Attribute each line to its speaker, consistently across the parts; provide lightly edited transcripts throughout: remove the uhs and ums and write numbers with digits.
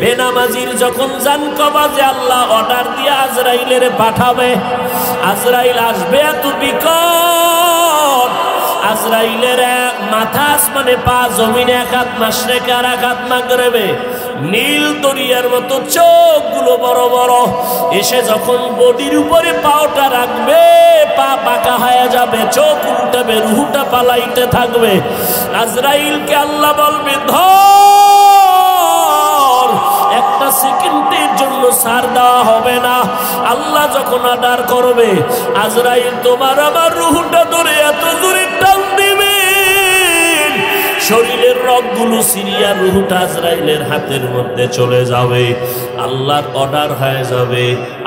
Speaker 1: বেনামাজির যখন জান কবজে আল্লাহ অর্ডার দিয়ে আজরাইলের পাঠাবে, আজরাইল আসবে এত বিকট, আজরাইলের মাথা আসমানে, পা জমিনে, এক হাত মাশরিকে আর এক হাত মাগরিবে, নীল দরিয়ার মতো চোখগুলো বড় বড়, এসে যখন বডির উপরে পাওটা রাখবে পা বাঁকা হয়ে যাবে, চোখ উল্টাবে, রুহুটা পালাইতে থাকবে। আজরাইলকে আল্লাহ বলবে ধর, একটা সেকেন্ডের জন্য ছাড় দেওয়া হবে না। আল্লাহ যখন অর্ডার করবে, আজরাইল তোমার আমার রুহুটা ধরে এত জোরে টান দিবে, শরীরের রগগুলো সিরিয়া রুহুটা আজরাইলের হাতের মধ্যে চলে যাবে, আল্লাহর অর্ডার হয়ে যাবে।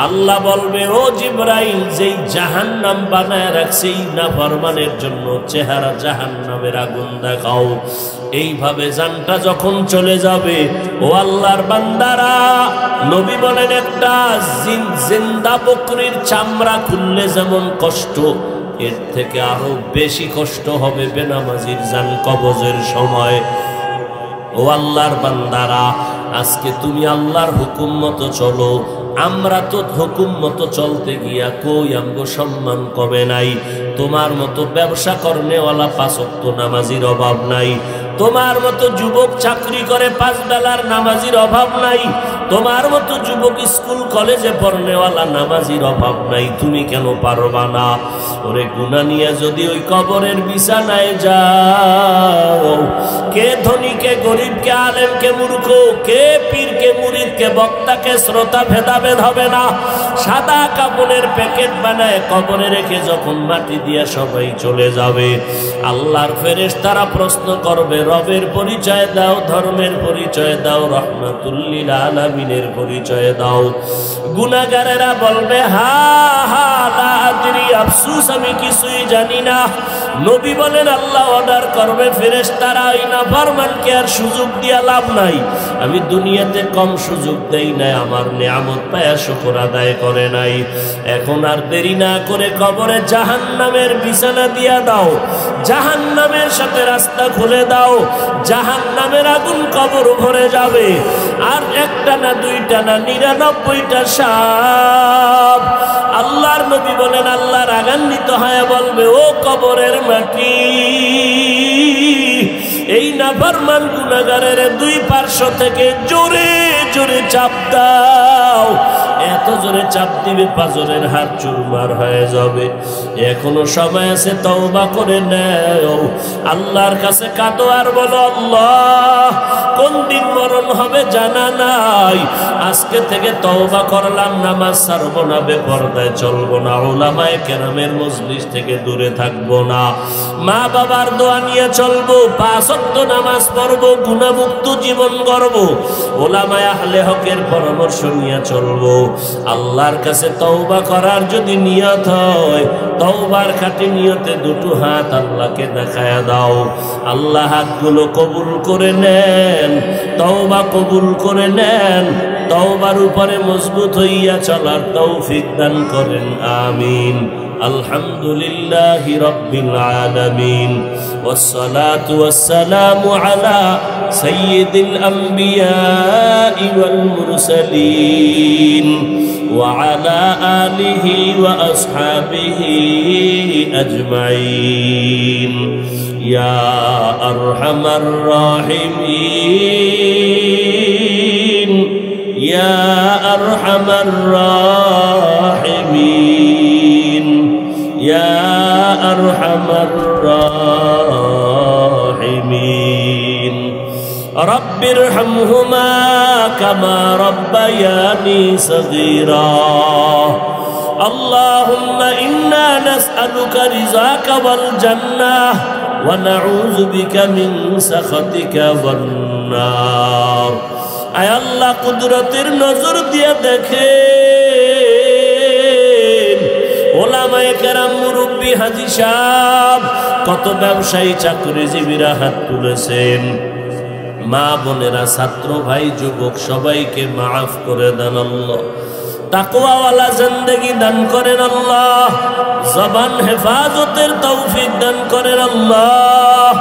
Speaker 1: আল্লাহ বলবে ও জিবরাইল, যেই জাহান্নাম বানায় রাখছে এই নাফরমানের জন্য চেহারা জাহান্নামের আগুন দেখাও। এইভাবে জানটা যখন চলে যাবে, ও আল্লাহর বান্দারা, নবী বলেন একটা জিন্দা বকরির চামড়া খুললে যেমন কষ্ট, এর থেকে আরো বেশি কষ্ট হবে বেনামাজির জান কবজের সময়। ও আল্লাহর বান্দারা, আজকে তুমি আল্লাহর হুকুম মতো চলো, আমরা তো হুকুম মতো চলতে গিয়া কই আমগো সম্মান কবে নাই। তোমার মতো ব্যবসা করনেওয়ালা পাঁচ ওয়াক্ত নামাজির অভাব নাই, তোমার মতো যুবক চাকরি করে 5 বেলার নামাজির অভাব নাই, তোমার মতো যুবক স্কুল কলেজে পড়নেওয়ালা নামাজির অভাব নাই। তুমি কেন পারবা না? ওরে গুনাহ নিয়ে যদি ওই কবরের বিছানায় যাও, কে ধনী কে গরিব, কে আলেম কে মূর্খ, কে পীর কে মুরিদ, কে বক্তা কে শ্রোতা ভেদাভেদ হবে না। সাদা কাপড়ের প্যাকেট বানায় কবরে রেখে যখন মাটি দিয়ে সবাই চলে যাবে, আল্লাহর ফেরেশতারা প্রশ্ন করবে, রবের পরিচয় দাও, ধর্মের পরিচয় দাও, রহমাতুল্লিল আলামিনের পরিচয় দাও। গুনাহগারেরা বলবে হা হা লা আদরি, আফসোস আমি কিছুই জানি না। নবী বলেন আল্লাহ অর্ডার করবে, ফেরেশতারা ওই নাফরমানকে আর সুযোগ দিয়া লাভ নাই। আমি দুনিয়াতে কম সুযোগ দেই নাই, আমার নিয়ামত পায়া শুকর আদায় করে নাই। এখন আর দেরি না করে কবরে জাহান্নামের বিছানা দিয়া দাও, জাহান্নামের সাথে রাস্তা খুলে দাও, জাহান্নামের আগুন কবর ভরে যাবে। আর একটা না দুইটা না 99টা সাপ। আল্লাহর নবী বলেন আল্লাহ রাগান্বিত হয়ে বলবে, ও কবরের মাটি, এই নাফরমান গুনাহগারের দুই পার্শ্ব থেকে জোরে জোরে চাপ দাও। এত জোরে চাপ দিবে পাজরের হাত চুরমার হয়ে যাবে। এখনো সময় আছে, তওবা করে নাও, আল্লাহর কাছে কাঁদো আর বলো, আল্লাহ কোন দিন মরণ হবে জানা নাই, আজকে থেকে তওবা করলাম, নামাজ ছাড়বো না, বেপরদায় চলবো না, উলামায়ে কেরামের মজলিস থেকে দূরে থাকবো না, মা বাবার দোয়া নিয়ে চলবো, 5 ওয়াক্ত নামাজ পড়বো, গুনাহমুক্ত জীবন গড়বো, উলামায়ে আহলে হকের পরামর্শ নিয়ে চলবো। আল্লাহর কাছে তওবা করার যদি নিয়ত হয়, তওবার খাঁটি নিয়তে দুটো হাত আল্লাহকে দেখায়া দাও। আল্লাহ হাতগুলো কবুল করে নেন, তওবা কবুল করে নেন, তওবার উপরে মজবুত হইয়া চলার তৌফিক দান করেন, আমিন। আলহামদুলিল্লাহি রাব্বিল আলামিন, ওয়াসসালাতু ওয়াসসালামু আলা সাইয়্যিদিল আমবিয়াই ওয়াল মুরসালিন ওয়া আলা আলিহি ওয়া আসহাবিহি আজমাইন। ইয়া আরহামার রাহিমিন, ইয়া আরহামার রাহিমিন, ইয়া আরহামার রাহিমিন। রব্বিরহামহুমা কামা রব্বায়ানি সগীরা। আল্লাহুম্মা ইন্না নাসআলুকা রিযাকা ওয়াল জান্নাহ ওয়া নাউযু বিকা মিন সাখাতিকা ওয়ান নার। আয় আল্লাহ, কুদরতের নজর দিয়ে দেখেন, ওলামায়ে কেরাম, মুরব্বী, হাজী সাহেব, কত ব্যবসায়ী চাকরিজীবীরা হাত তুলেছেন। মা বোনেরা, ছাত্র ভাই, যুবক, সবাইকে মাফ করে দেন আল্লাহ। তাকওয়াওয়ালা জিন্দেগি দান করেন আল্লাহ। জবান হেফাজতের তৌফিক দান করেন আল্লাহ।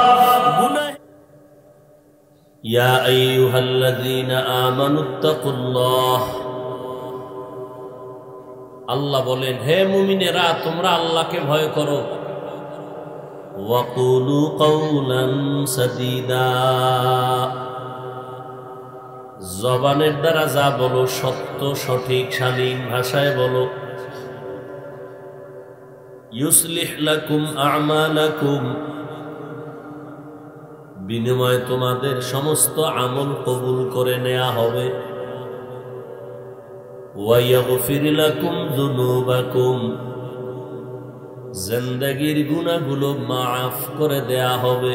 Speaker 1: ইয়া আইয়ুহাল্লাযীনা আমানুত্তাকুল্লাহ, আল্লাহ বলেন হে মুমিনেরা তোমরা আল্লাহকে ভয় করো। ওয়াকুলু কাওলান সাদীদা, জবানের দ্বারা যা বলো সত্য সঠিক শালীন ভাষায় বলো। ইউসলিহ লাকুম আমালাকুম, বিনিময়ে তোমাদের সমস্ত আমল কবুল করে নেওয়া হবে। ওয়ায়াগফির লাকুম যুনুবাকুম, জিন্দেগীর গুনাহগুলো মাফ করে দেয়া হবে।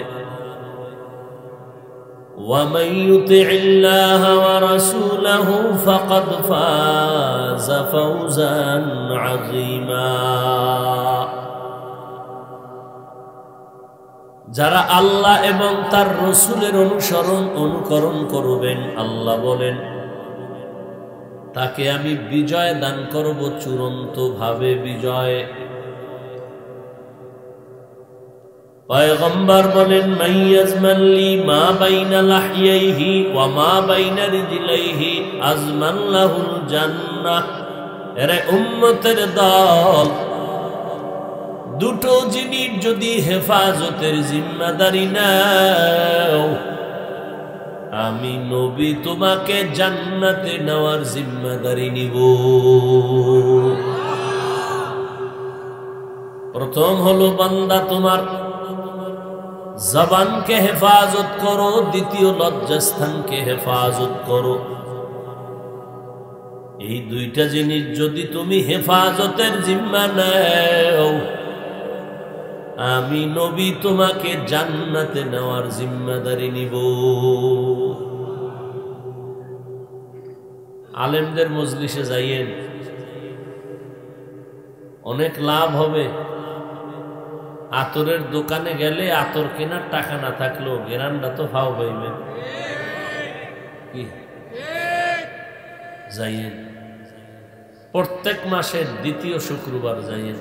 Speaker 1: ومن يطع الله ورسوله فقد فاز فوزا عظيما, যারা আল্লাহ এবং তার রাসূলের অনুকরণ করবেন, আল্লাহ বলেন তাকে আমি বিজয় দান করব, চূড়ান্ত ভাবে বিজয়। পয়গম্বর বলেন মাইয়াজমাল্লি মা বাইনা লাহিয়াইহি ওয়া মা বাইনা রিজলাইহি আজমাল্লাহুল জান্নাহ। এরে উম্মতের দল, দুটো জিনিস যদি হেফাজতের জিম্মাদারি নাও, আমি নবী তোমাকে জান্নাতে নেওয়ার জিম্মাদারি নিব। প্রথম হলো বান্দা তোমার জবানকে হেফাজত করো, দ্বিতীয় লজ্জাস্থানকে হেফাজত করো। এই দুইটা জিনিস যদি তুমি হেফাজতের জিম্মা নাও, আমি নবী তোমাকে জান্নাতে নেওয়ার জিম্মাদারি নিব। আলেমদের মজলিসে যাইয়েন, অনেক লাভ হবে। আতরের দোকানে গেলে আতর কেনার টাকা না থাকলেও গেরানটা তো ফাও পাইবেন। কি যাইয়েন, প্রত্যেক মাসের দ্বিতীয় শুক্রবার যাইয়েন।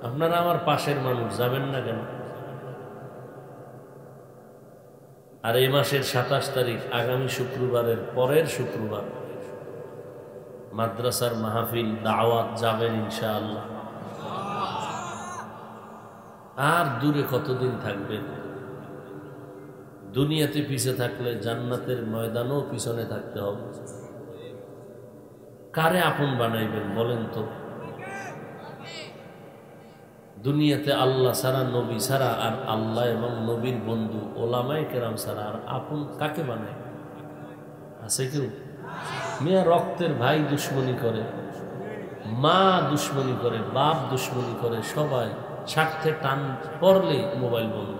Speaker 1: আপনারা আমার পাশের মানুষ, যাবেন না কেন? আর এই মাসের 27 তারিখ আগামী শুক্রবারের পরের শুক্রবার মাদ্রাসার মাহফিল দাওয়াত, যাবেন ইনশাআল্লাহ। আর দূরে কতদিন থাকবেন? দুনিয়াতে পিছে থাকলে জান্নাতের ময়দানও পিছনে থাকতে হবে। কারে আপন বানাইবেন বলেন তো? দুনিয়াতে আল্লাহ ছাড়া, নবী ছাড়া, আর আল্লাহ এবং নবীর বন্ধু ওলামায়ে কেরাম ছাড়া আর আপন কাকে বানায়? আছে কেউ? মেয়া রক্তের ভাই দুশ্মনী করে, মা দুশ্মনী করে, বাপ দুশ্মনী করে, সবাই স্বার্থে টান পড়লে মোবাইল বন্ধ।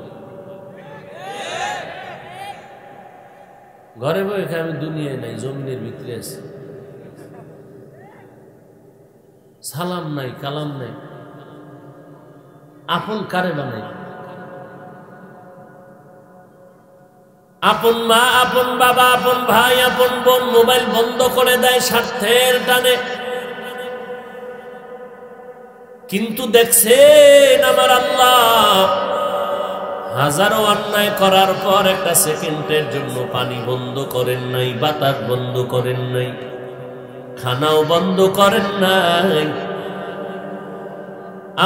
Speaker 1: ঘরে বসে আমি দুনিয়ায় নাই, জমিনের ভিতরে আছি, সালাম নাই, কালাম নাই। আপন কারে বানাই? আপন মা, আপন বাবা, আপন ভাই, আপন বোন মোবাইল বন্ধ করে দেয় স্বার্থের টানে। কিন্তু দেখছেন আমার আল্লাহ হাজারো অন্যায় করার পর একটা সেকেন্ডের জন্য পানি বন্ধ করেন নাই, বাতাস বন্ধ করেন নাই, খানাও বন্ধ করেন নাই।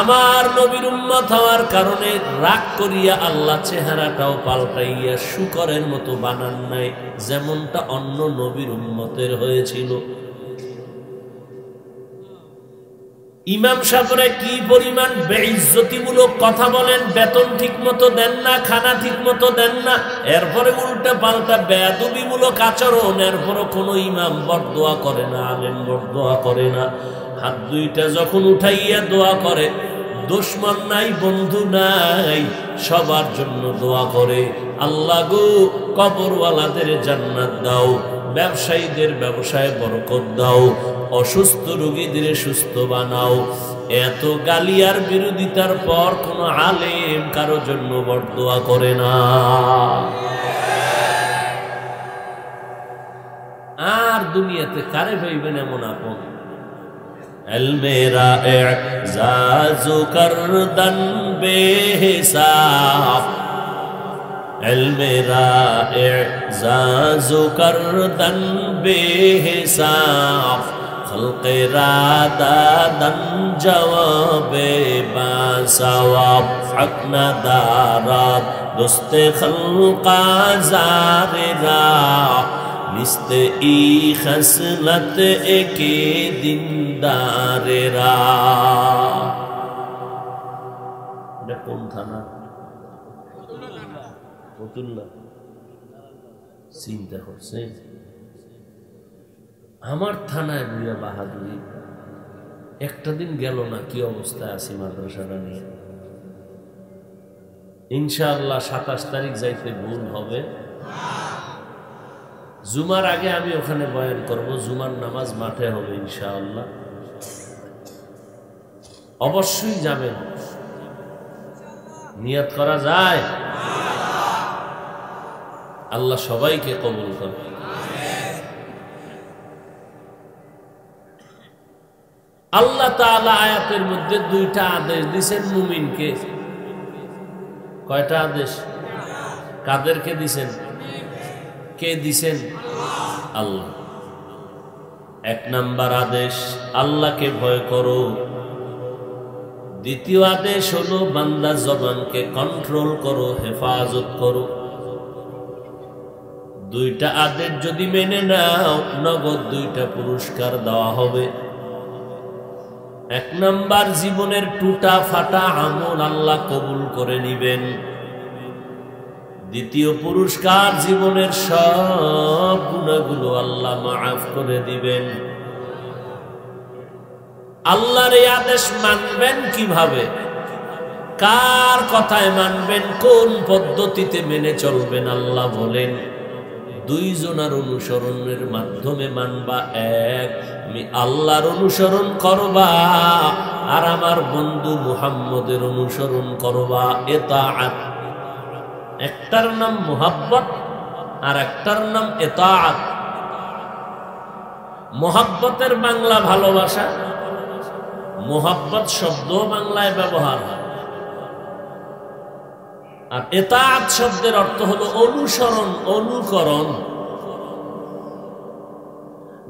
Speaker 1: আমার নবীর উম্মত হওয়ার কারণে রাগ করিয়া আল্লাহ চেহারাটাও পাল্টাইয়া শুকরের মতো বানান নাই, যেমনটা অন্য নবীর উম্মতের হয়েছিল। ইমাম সাহেবরা কি পরিমাণ বেইজ্জতিমূলক কথা বলেন, বেতন ঠিক মতো দেন না, খানা ঠিক মতো দেন না, এরপরে উল্টা পাল্টা বেয়াদবিমূলক আচরণ, এরপরও কোনো ইমাম বরদোয়া করে না, আলেম বরদোয়া করে না। হাত দুইটা যখন উঠাইয়া দোয়া করে, দুশমন নাই, বন্ধু নাই, সবার জন্য দোয়া করে, আল্লাহ গো কবরওয়ালাদের জান্নাত দাও, ব্যবসায়ীদের ব্যবসায় বরকত দাও, অসুস্থ রোগীদের সুস্থ বানাও। এত গালি আর বিরোধিতার পর কোন আলেম কারো জন্য বরদোয়া করে না। আর দুনিয়াতে কারে ভাইবেন এমন আপন? মেরা এজাজু করদন বেহিসাব, इल्मेरा एजाज़ु करदन बेहिसाब खल्क़ेरा दादन जवाबे बासवाब हक न दारात दोस्ते खल्क़ा ज़ारेरा निस्ते ई खसलत एके दिनदारेरा। এটা কোন থানা? ফতুল্লাহ। চিন্তা করছে আমার থানায় বুয়া বাহাদুরি একটা দিন গেল না, কি অবস্থায় আছি মাদ্রাসাটা নিয়ে। ইনশাআল্লাহ 27 তারিখ যাইতে ভুল হবে। জুমার আগে আমি ওখানে বয়ান করব, জুমার নামাজ মাঠে হবে ইনশাআল্লাহ। অবশ্যই যাবেন, নিয়ত করা যায়। আল্লাহ সবাইকে কবুল করবে। আল্লাহ তাআলা আয়াতের মধ্যে 2টা আদেশ দিয়েছেন মুমিনকে। কয়টা আদেশ? কাদেরকে দিয়েছেন? কে দিয়েছেন? আল্লাহ। 1 নাম্বার আদেশ আল্লাহকে ভয় করো। দ্বিতীয় আদেশ হলো বান্দা জবানকে কন্ট্রোল করো, হেফাজত করো। 2টা আদেশ যদি মেনে নাও নগদ 2টা পুরস্কার দেওয়া হবে। 1 নাম্বার জীবনের টুটা ফাটা আমল আল্লাহ কবুল করে নিবেন। দ্বিতীয় পুরস্কার জীবনের সব গুনাহগুলো আল্লাহ মাফ করে দিবেন। আল্লাহর এই আদেশ মানবেন কিভাবে? কার কথায় মানবেন? কোন পদ্ধতিতে মেনে চলবেন? আল্লাহ বলেন 2 জনের অনুসরণের মাধ্যমে মানবা। 1 আমি আল্লাহর অনুসরণ করবা আর আমার বন্ধু মুহাম্মদের অনুসরণ করবা। ইতাআত, একটার নাম মুহাব্বত আর একটার নাম ইতাআত। মুহাব্বতের বাংলা ভালোবাসা, মুহাব্বত শব্দ বাংলায় ব্যবহার হয়। আর ইতাআত শব্দের অর্থ হলো অনুসরণ, অনুকরণ।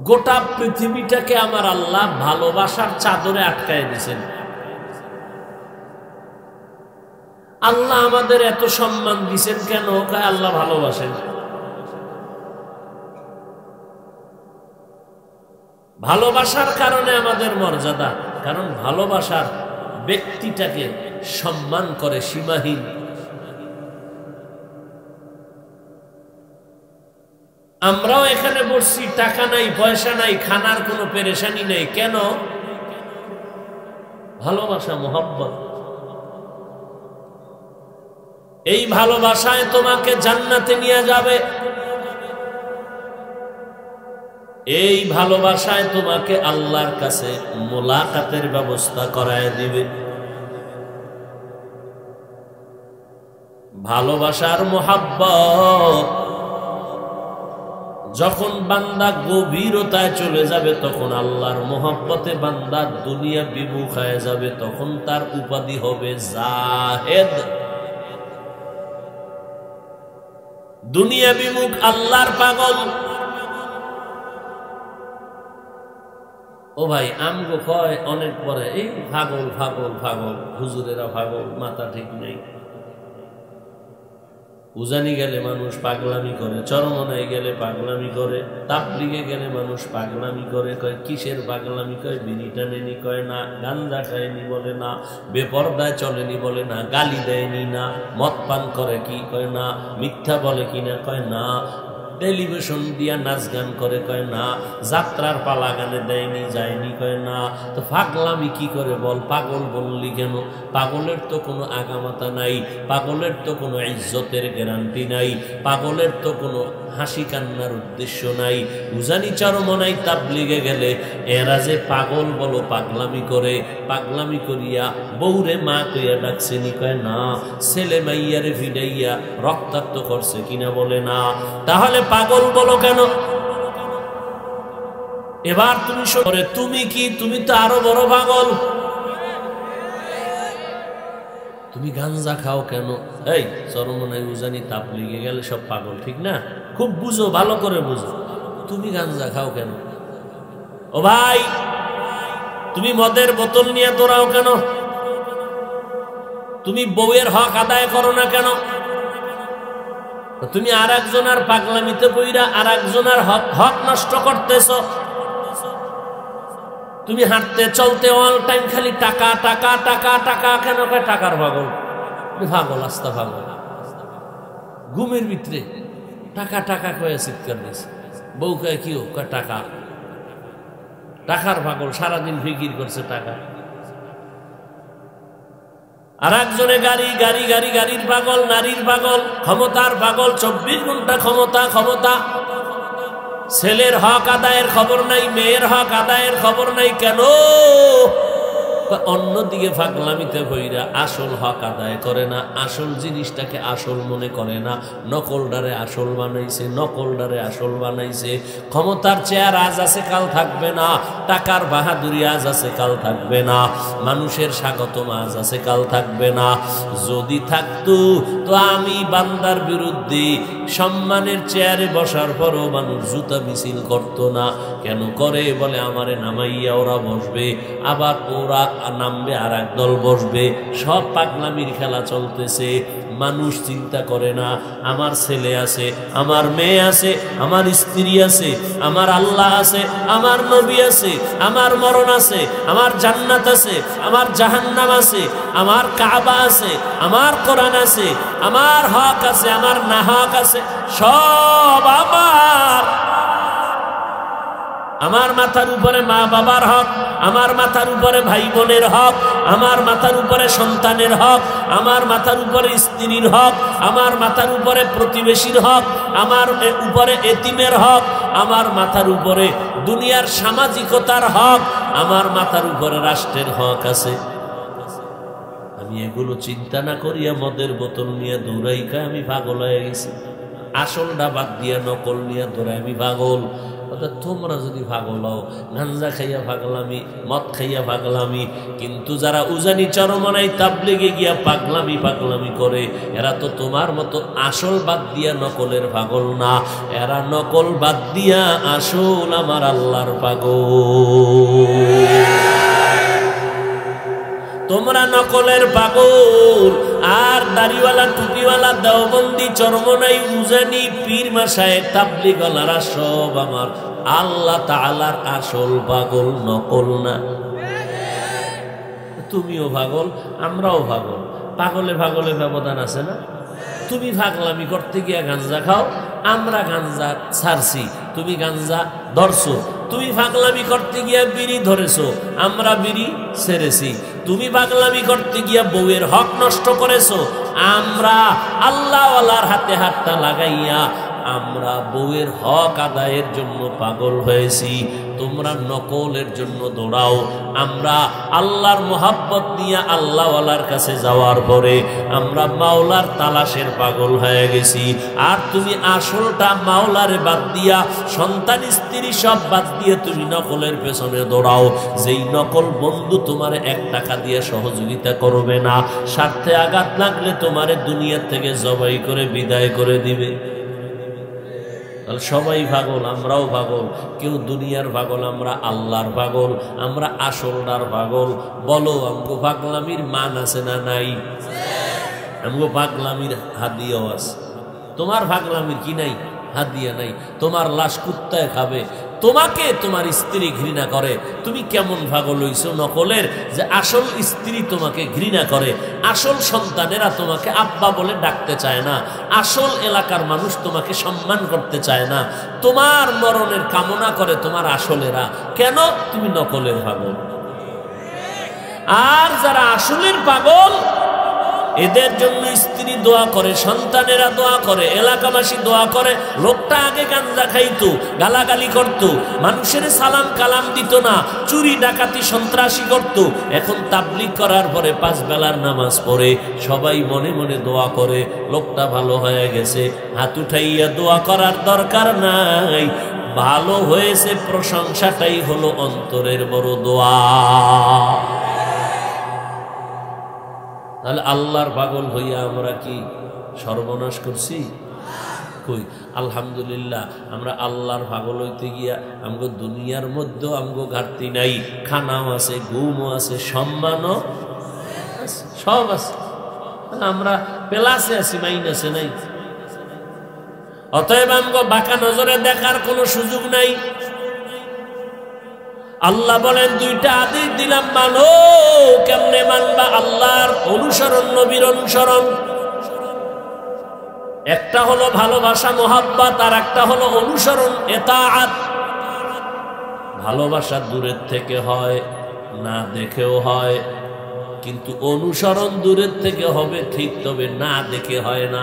Speaker 1: গোটা পৃথিবীটাকে আমার আল্লাহ ভালোবাসার চাদরে আটকায় দিয়েছেন। আল্লাহ আমাদের এত সম্মান দিয়েছেন কেন? আল্লাহ ভালোবাসেন। ভালোবাসার কারণে আমাদের মর্যাদা, কারণ ভালোবাসার ব্যক্তিটাকে সম্মান করে সীমাহীন। আমরাও এখানে বসছি, টাকা নাই, পয়সা নাই, খানার কোনো পেরেশানি নেই। কেন? ভালোবাসা, মোহাব্বত। এই ভালোবাসায় তোমাকে জান্নাতে নিয়ে যাবে। এই ভালোবাসায় তোমাকে আল্লাহর কাছে মোলাকাতের ব্যবস্থা করায় দিবে। ভালোবাসার মোহাব্বত যখন বান্দা গভীরতায় চলে যাবে, তখন আল্লাহর মোহাব্বতে বান্দা দুনিয়া বিমুখ হয়ে যাবে। তখন তার উপাধি হবে জাহেদ। দুনিয়া বিমুখ, আল্লাহর পাগল। ও ভাই, আমগো কয় অনেক পরে এই পাগল পাগল পাগল, হুজুরেরা পাগল, মাথা ঠিক নেই। উজানি গেলে মানুষ পাগলামি করে, চরমনায় গেলে পাগলামি করে, তাবলিগে গেলে মানুষ পাগলামি করে। কয় কিসের পাগলামি? কয় বিড়ি টানেনি, কয় না। গাঞ্জা খায়নি, বলে না। বেপরদায় চলেনি, বলে না। গালি দেয়নি, না। মদ পান করে কি? কয় না। মিথ্যা বলে কিনা? কয় না। টেলিভিশন দিয়া নাচ গান করে? কয় না। যাত্রার পালা গানে দেয়নি, যায়নি, কয় না। তো পাগলামি কি করে বল? পাগল বললি কেন? পাগলের তো কোনো আগামাতা নাই, পাগলের তো কোনো ইজ্জতের গ্যারান্টি নাই, পাগলের তো কোনো হাসি কান্নার উদ্দেশ্য নাই। উজানি চরমনাই তাবলিগে গেলে এরা যে পাগল বলো পাগলামি করে, পাগলামি করিয়া বউরে মা কইয়া ডাকছেনি? কয় না। ছেলে মাইয়ারে ভিড়াইয়া রক্তাক্ত করছে কিনা? বলে না। তাহলে পাগল বলো কেন? এবার তুমি শোনে, তুমি কি? তুমি তো আরো বড় পাগল। তুমি গাঞ্জা খাও কেন? এই চরমনাই উজানি তাবলিগে গেলে সব পাগল, ঠিক না? খুব বুঝো, ভালো করে বুঝো। তুমি গাঞ্জা খাও কেন? ও ভাই, তুমি মদের বোতল নিয়ে দৌড়াও কেন? তুমি বউয়ের হক আদায় করো না কেন? তুমি আর একজনের পাগলামিতে পইরা আর একজনের হক নষ্ট করতেছ। তুমি হাঁটতে চলতে অল টাইম খালি টাকা টাকা টাকা টাকা কেন? টাকার পাগল, পাগল, আস্তা পাগল। ঘুমের ভিতরে টাকা টাকা কয়ে চিৎকার দিয়েছে। বউ কয়ে কি হোক? টাকা, টাকার পাগল, সারাদিন ফিকির করছে টাকা। আর একজনে গাড়ি গাড়ি গাড়ি, গাড়ির পাগল, নারীর পাগল, ক্ষমতার পাগল, 24 ঘন্টা ক্ষমতা ক্ষমতা। ছেলের হক আদায়ের খবর নাই, মেয়ের হক আদায়ের খবর নাই। কেন? অন্যদিকে পাগলামিতে ভইরা আসল হক আদায় করে না, আসল জিনিসটাকে আসল মনে করে না। নকলডারে আসল বানাইছে, নকলডারে আসল বানাইছে। ক্ষমতার চেয়ার আজ আছে কাল থাকবে না, টাকার বাহাদুরি আজ আছে কাল থাকবে না, মানুষের স্বাগতম আজ আছে কাল থাকবে না। যদি থাকতো তো আমি বান্দার বিরুদ্ধে সম্মানের চেয়ারে বসার পরও মানুষ জুতা মিছিল করতো না। কেন করে? বলে আমারে নামাইয়া ওরা বসবে, আবার ওরা নামবে আর এক দল বসবে। সব পাগলামির খেলা চলতেছে। মানুষ চিন্তা করে না আমার ছেলে আছে, আমার মেয়ে আছে, আমার স্ত্রী আছে, আমার আল্লাহ আছে, আমার নবী আছে, আমার মরণ আছে, আমার জান্নাত আছে, আমার জাহান্নাম আছে, আমার কাবা আছে, আমার কোরআন আছে, আমার হক আছে, আমার না হক আছে, সব আমার। আমার মাথার উপরে মা বাবার হক, আমার মাথার উপরে ভাই বোনের হক, আমার মাথার উপরে সন্তানের হক, আমার মাথার উপরে স্ত্রীর হক, আমার মাথার উপরে প্রতিবেশীর হক, আমার উপরে এতিমের হক, আমার মাথার উপরে দুনিয়ার সামাজিকতার হক, আমার মাথার উপরে রাষ্ট্রের হক আছে। আমি এগুলো চিন্তা না করিয়া মদের বোতল নিয়ে দৌড়াইকা আমি পাগল হয়ে গেছি। আসলটা বাদ দিয়া নকল নিয়ে দৌড়াই আমি পাগল। তোমরা যদি পাগল হও, গাঞ্জা খাইয়া পাগলামি, মদ খাইয়া পাগলামি, কিন্তু যারা উজানি চরমনাই তাবলিগে গিয়া পাগলামি পাগলামি করে, এরা তো তোমার মতো আসল বাদ দিয়া নকলের পাগল না, এরা নকল বাদ দিয়া আসল আমার আল্লাহর পাগল। তোমরা নকলের পাগল। আর দাড়িওয়ালা টুপিওয়ালা দেওবন্দি চরমনাই উজানি পীর মাশায়েখ তাবলীগওয়ালারা সব আমার আল্লাহ তাআলার আসল পাগল, নকল না। তুমিও পাগল, আমরাও পাগল। পাগলে পাগলে ব্যবধান আছে না? তুমি পাগলামি করতে গিয়া গাঞ্জা খাও, আমরা গাঞ্জা ছাড়ছি, তুমি গাঞ্জা ধরছো। তুমি পাগলামি করতে গিয়া বিড়ি ধরেছো, আমরা বিড়ি ছেড়েছি। তুমি পাগলামি করতে গিয়া বউয়ের হক নষ্ট করেছো, আমরা আল্লাহওয়ালার হাতে হাতটা লাগাইয়া আমরা বউয়ের হক আদায়ের জন্য পাগল হয়েছি। তোমরা নকলের জন্য দৌড়াও, আমরা আল্লাহর মোহাব্বত নিয়ে আল্লাহওয়ালার কাছে যাওয়ার পরে আমরা মাওলার তালাশের পাগল হয়ে গেছি। আর তুমি আসলটা মাওলারে বাদ দিয়া, সন্তান স্ত্রী সব বাদ দিয়ে তুমি নকলের পেছনে দৌড়াও। যেই নকল বন্ধু তোমারে 1 টাকা দিয়ে সহযোগিতা করবে না, স্বার্থে আঘাত লাগলে তোমারে দুনিয়া থেকে জবাই করে বিদায় করে দিবে। সবাই পাগল, আমরাও পাগল। কেউ দুনিয়ার পাগল, আমরা আল্লাহর পাগল, আমরা আসলটার পাগল। বলো আমগো পাগলামির মান আছে না নাই? আমগো পাগলামির হাদিয়াও আছে। তোমার পাগলামির কি নাই? হাদিয়া নাই। তোমার লাশ কুত্তায় খাবে, তোমাকে তোমার স্ত্রী ঘৃণা করে। তুমি কেমন পাগল হইছো নকলের, যে আসল স্ত্রী তোমাকে ঘৃণা করে, আসল সন্তানেরা তোমাকে আব্বা বলে ডাকতে চায় না, আসল এলাকার মানুষ তোমাকে সম্মান করতে চায় না, তোমার মরণের কামনা করে তোমার আসলেরা। কেন? তুমি নকলের পাগল। আর যারা আসলের পাগল, এদের জন্য স্ত্রী দোয়া করে, সন্তানেরা দোয়া করে, এলাকাবাসী দোয়া করে। লোকটা আগে গাঞ্জা খাইতো, গালাগালি করত, মানুষের সালাম কালাম দিত না, চুরি ডাকাতি সন্ত্রাসী করত। এখন তাবলীগ করার পরে 5 বেলার নামাজ পড়ে, সবাই মনে মনে দোয়া করে লোকটা ভালো হয়ে গেছে। হাত উঠাইয়া দোয়া করার দরকার নাই, ভালো হয়েছে প্রশংসাটাই হলো অন্তরের বড় দোয়া। তাহলে আল্লাহর পাগল হইয়া আমরা কি সর্বনাশ করছি? কই আলহামদুলিল্লাহ, আমরা আল্লাহর পাগল হইতে গিয়া আমগো দুনিয়ার মধ্যে আমগো ঘাটতি নাই, খানাও আছে, ঘুমও আছে, সম্মানও সব আছে, আমরা প্লাসে আছি, মাইনাসে নাই। অতএব আমগো বাঁকা নজরে দেখার কোনো সুযোগ নাই। আল্লাহ বলেন দুইটা আদেশ দিলাম, মানো। কেমনে মানবা? আল্লাহর অনুসরণ, নবীর অনুসরণ। একটা হলো ভালোবাসা, মোহাব্বত, আর একটা হলো অনুসরণ, এতাআত। ভালোবাসা দূরের থেকে হয়, না দেখেও হয়, কিন্তু অনুসরণ দূরের থেকে হবে ঠিক, তবে না দেখে হয় না।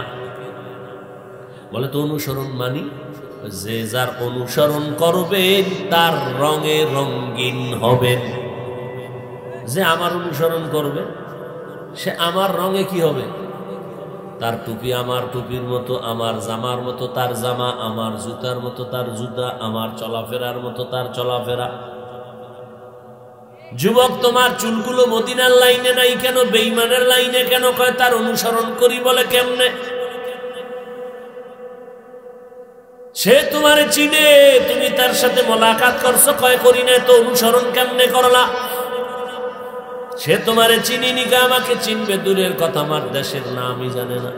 Speaker 1: বলে তো অনুসরণ মানি যে যার অনুসরণ করবেন তার রঙে রঙিন হবেন। যে আমার অনুসরণ করবে সে আমার রঙে কি হবে? তার টুপি আমার টুপির মতো, আমার জামার মতো তার জামা, আমার জুতার মতো তার জুতা, আমার চলাফেরার মতো তার চলাফেরা। যুবক, তোমার চুলগুলো মদিনার লাইনে নাই কেন, বেঈমানের লাইনে কেন? কয় তার অনুসরণ করি। বলে কেমনে? সে তোমারে চিনে, তুমি তার সাথে মোলাকাত করছো, কয় করি না, তো অনুসরণ কেমনে করলা? সে তোমারে চিনিনি, আমাকে চিনবে দূরের কথা, আমার দেশের নামই জানে না।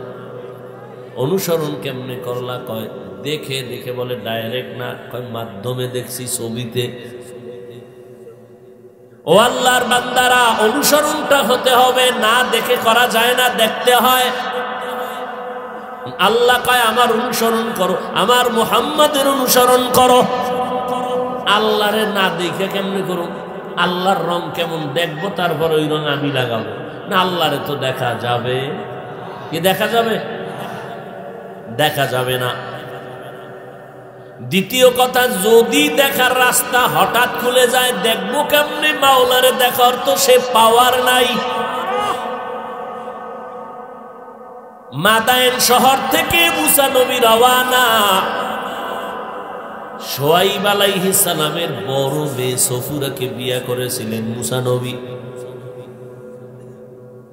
Speaker 1: অনুসরণ কেমনে করলা? কয় দেখে দেখে। বলে ডাইরেক্ট না, কয় মাধ্যমে দেখছি, ছবিতে। ও আল্লাহর বান্দারা, অনুসরণটা হতে হবে, না দেখে করা যায় না, দেখতে হয়। আল্লাহ কয় আমার অনুসরণ করো, আমার মুহাম্মাদের অনুসরণ করো। আল্লাহরে না দেখে কেমনে করো? আল্লাহর রং কেমন দেখবো, তারপর ওই রং আমি লাগাবো না? আল্লাহরে তো দেখা যাবে। কি দেখা যাবে? দেখা যাবে না। দ্বিতীয় কথা, যদি দেখার রাস্তা হঠাৎ খুলে যায়, দেখবো কেমনে? মাওলারে দেখার তো সে পাওয়ার নাই। মাদায়েন শহর থেকে মুসা নবী রওয়ানা। শুআইব আলাইহিস সালামের বড় মেয়ে সফুরাকে বিয়ে করেছিলেন মুসা নবী।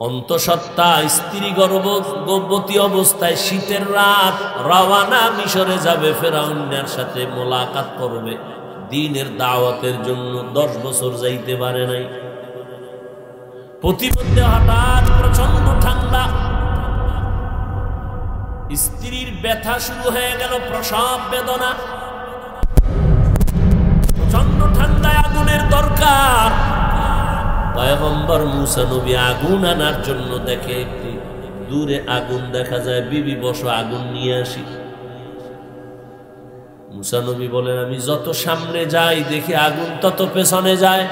Speaker 1: অন্তঃসত্ত্বা স্ত্রী গর্ভবতী অবস্থায় শীতের রাত রওয়ানা, মিশরে যাবে, ফেরাউনের সাথে মোলাকাত করবে, দ্বীনের দাওয়াতের জন্য। 10 বছর যাইতে পারে নাই। প্রতিমধ্যে হঠাৎ প্রচন্ড ঠান্ডা, স্ত্রীর ব্যথা শুরু হয়ে গেল, প্রসব বেদনা। প্রচন্ড ঠান্ডায় আগুনের দরকার। পয়গম্বর মুসা নবী আগুন আনার জন্য দেখে একটি দূরে আগুন দেখা যায়, বিবি বসো, আগুন নিয়ে আসি। মুসা নবী বলেন, আমি যত সামনে যাই দেখি আগুন তত পেছনে যায়,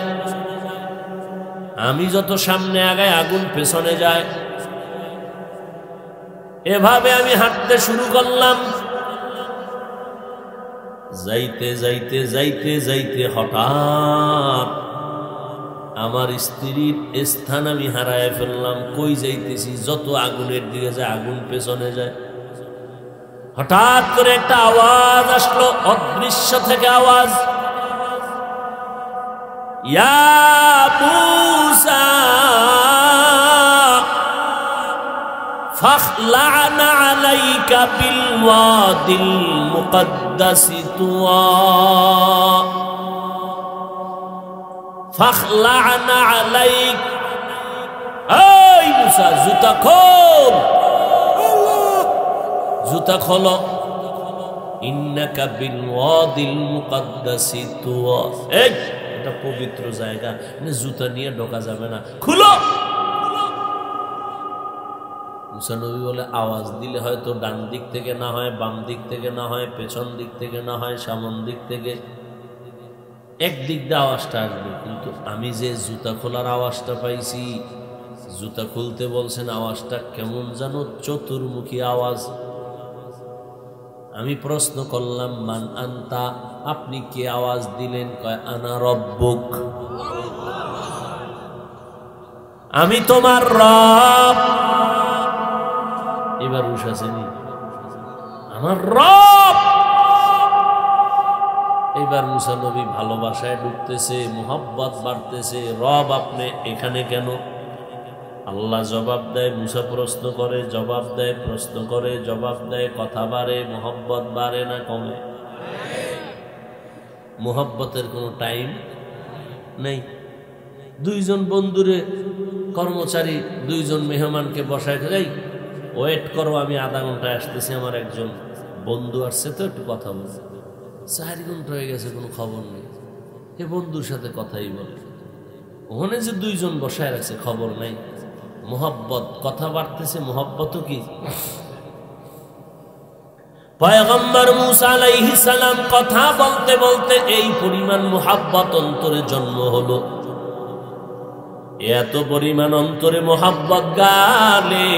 Speaker 1: আমি যত সামনে আগাই আগুন পেছনে যায়। এভাবে আমি হাঁটতে শুরু করলাম। যাইতে যাইতে যাইতে যাইতে হঠাৎ আমার স্ত্রীর স্থান আমি হারায় ফেললাম। কই যাইতেছি, যত আগুনের দিকে যায় আগুন পেছনে যায়। হঠাৎ করে একটা আওয়াজ আসলো, অদৃশ্য থেকে আওয়াজ, ইয়া মূসা فاخلعن عليك بالوادي المقدس طوى فاخلعن عليك اي موسى জুতা খোল, জুতা খোলো, ইন্নাকা বিলওয়াদিল মুকদ্দাসি তুয়া। এই এটা পবিত্র জায়গা, জুতা নিয়ে ঢোকা যাবে না, খুলো। মুসা নবী বলে, আওয়াজ দিলে হয়তো ডান দিক থেকে না হয়, বাম দিক থেকে না হয়, পেছন দিক থেকে না হয়, সামন দিক থেকে, একদিক দিয়ে আওয়াজটা আসবে। কিন্তু আমি যে জুতা খোলার আওয়াজটা পাইছি, জুতা খুলতে বলছেন, আওয়াজটা কেমন জানো চতুর্মুখী আওয়াজ। আমি প্রশ্ন করলাম, মান আনতা, আপনি কে আওয়াজ দিলেন? কয় আনা রব্বুক, আমি তোমার রব। এবার উঠাছেনি, আমার রব। এবার মুসা নবী ভালোবাসায় ঢুকতেছে, মোহাব্বত বাড়তেছে। রব আপনি এখানে কেন? আল্লাহ জবাব দেয়, মুসা প্রশ্ন করে, জবাব দেয়, প্রশ্ন করে, জবাব দেয়, কথা বাড়ে, মোহব্বত বাড়ে না কমে? মোহব্বতের কোনো টাইম নেই। দুইজন বন্ধুরে, কর্মচারী দুইজন মেহমানকে বসায় যাই, ওয়েট করো, আমি আধা ঘন্টায় আসতেছি, আমার একজন বন্ধু আসছে, তো একটু কথা বলছে। 4 ঘন্টা হয়ে গেছে, কোনো খবর নেই। এ বন্ধুর সাথে কথাই বলে, ওখানে যে দুইজন বসায় রাখছে খবর নাই। মোহব্বত, কথা বাড়তেছে, মোহব্বতও কি? পয়গম্বর মুসা আলাইহিস সালাম কথা বলতে বলতে এই পরিমাণ মোহাব্বত অন্তরে জন্ম হলো, এত পরিমাণ অন্তরে মোহাব্বত গালে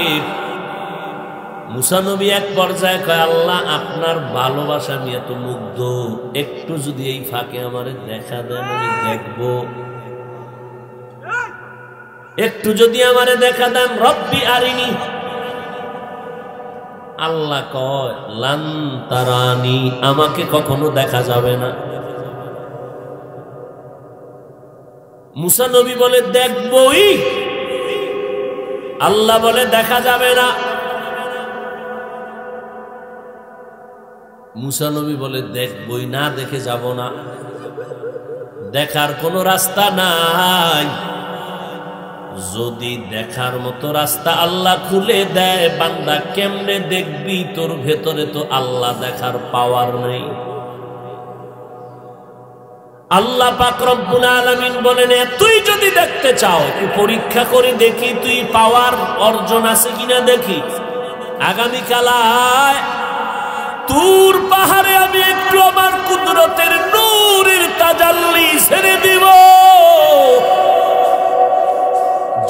Speaker 1: মুসা নবী এক পর্যায়ে কয়, আল্লাহ আপনার ভালোবাসা আমি এত মুগ্ধ, একটু যদি এই ফাঁকে আমারে দেখা দেন, আমি দেখবো। একটু যদি আমারে দেখা দেন, রব্বি আরিনি। আল্লাহ কয়, লান তারানি, আমাকে কখনো দেখা যাবে না। মুসা নবী বলে দেখবই, আল্লাহ বলে দেখা যাবে না। মুসা নবী বলে দেখবই, না দেখে যাব না, দেখার কোনো রাস্তা নাই। যদি দেখার মতো রাস্তা আল্লাহ খুলে দেয়, বান্দা কেমনে দেখবি? তোর ভেতরে তো আল্লাহ দেখার পাওয়ার নেই। আল্লাহ পাক রব্বুল আলামিন বলেন, তুই যদি দেখতে চাও, তুই পরীক্ষা করে দেখি তুই পাওয়ার অর্জন আছে কিনা দেখি। আগামীকাল তুর পাহাড়ে আমি একটু আমার কুদরতের নূরের তাজাল্লি ছেড়ে দিব।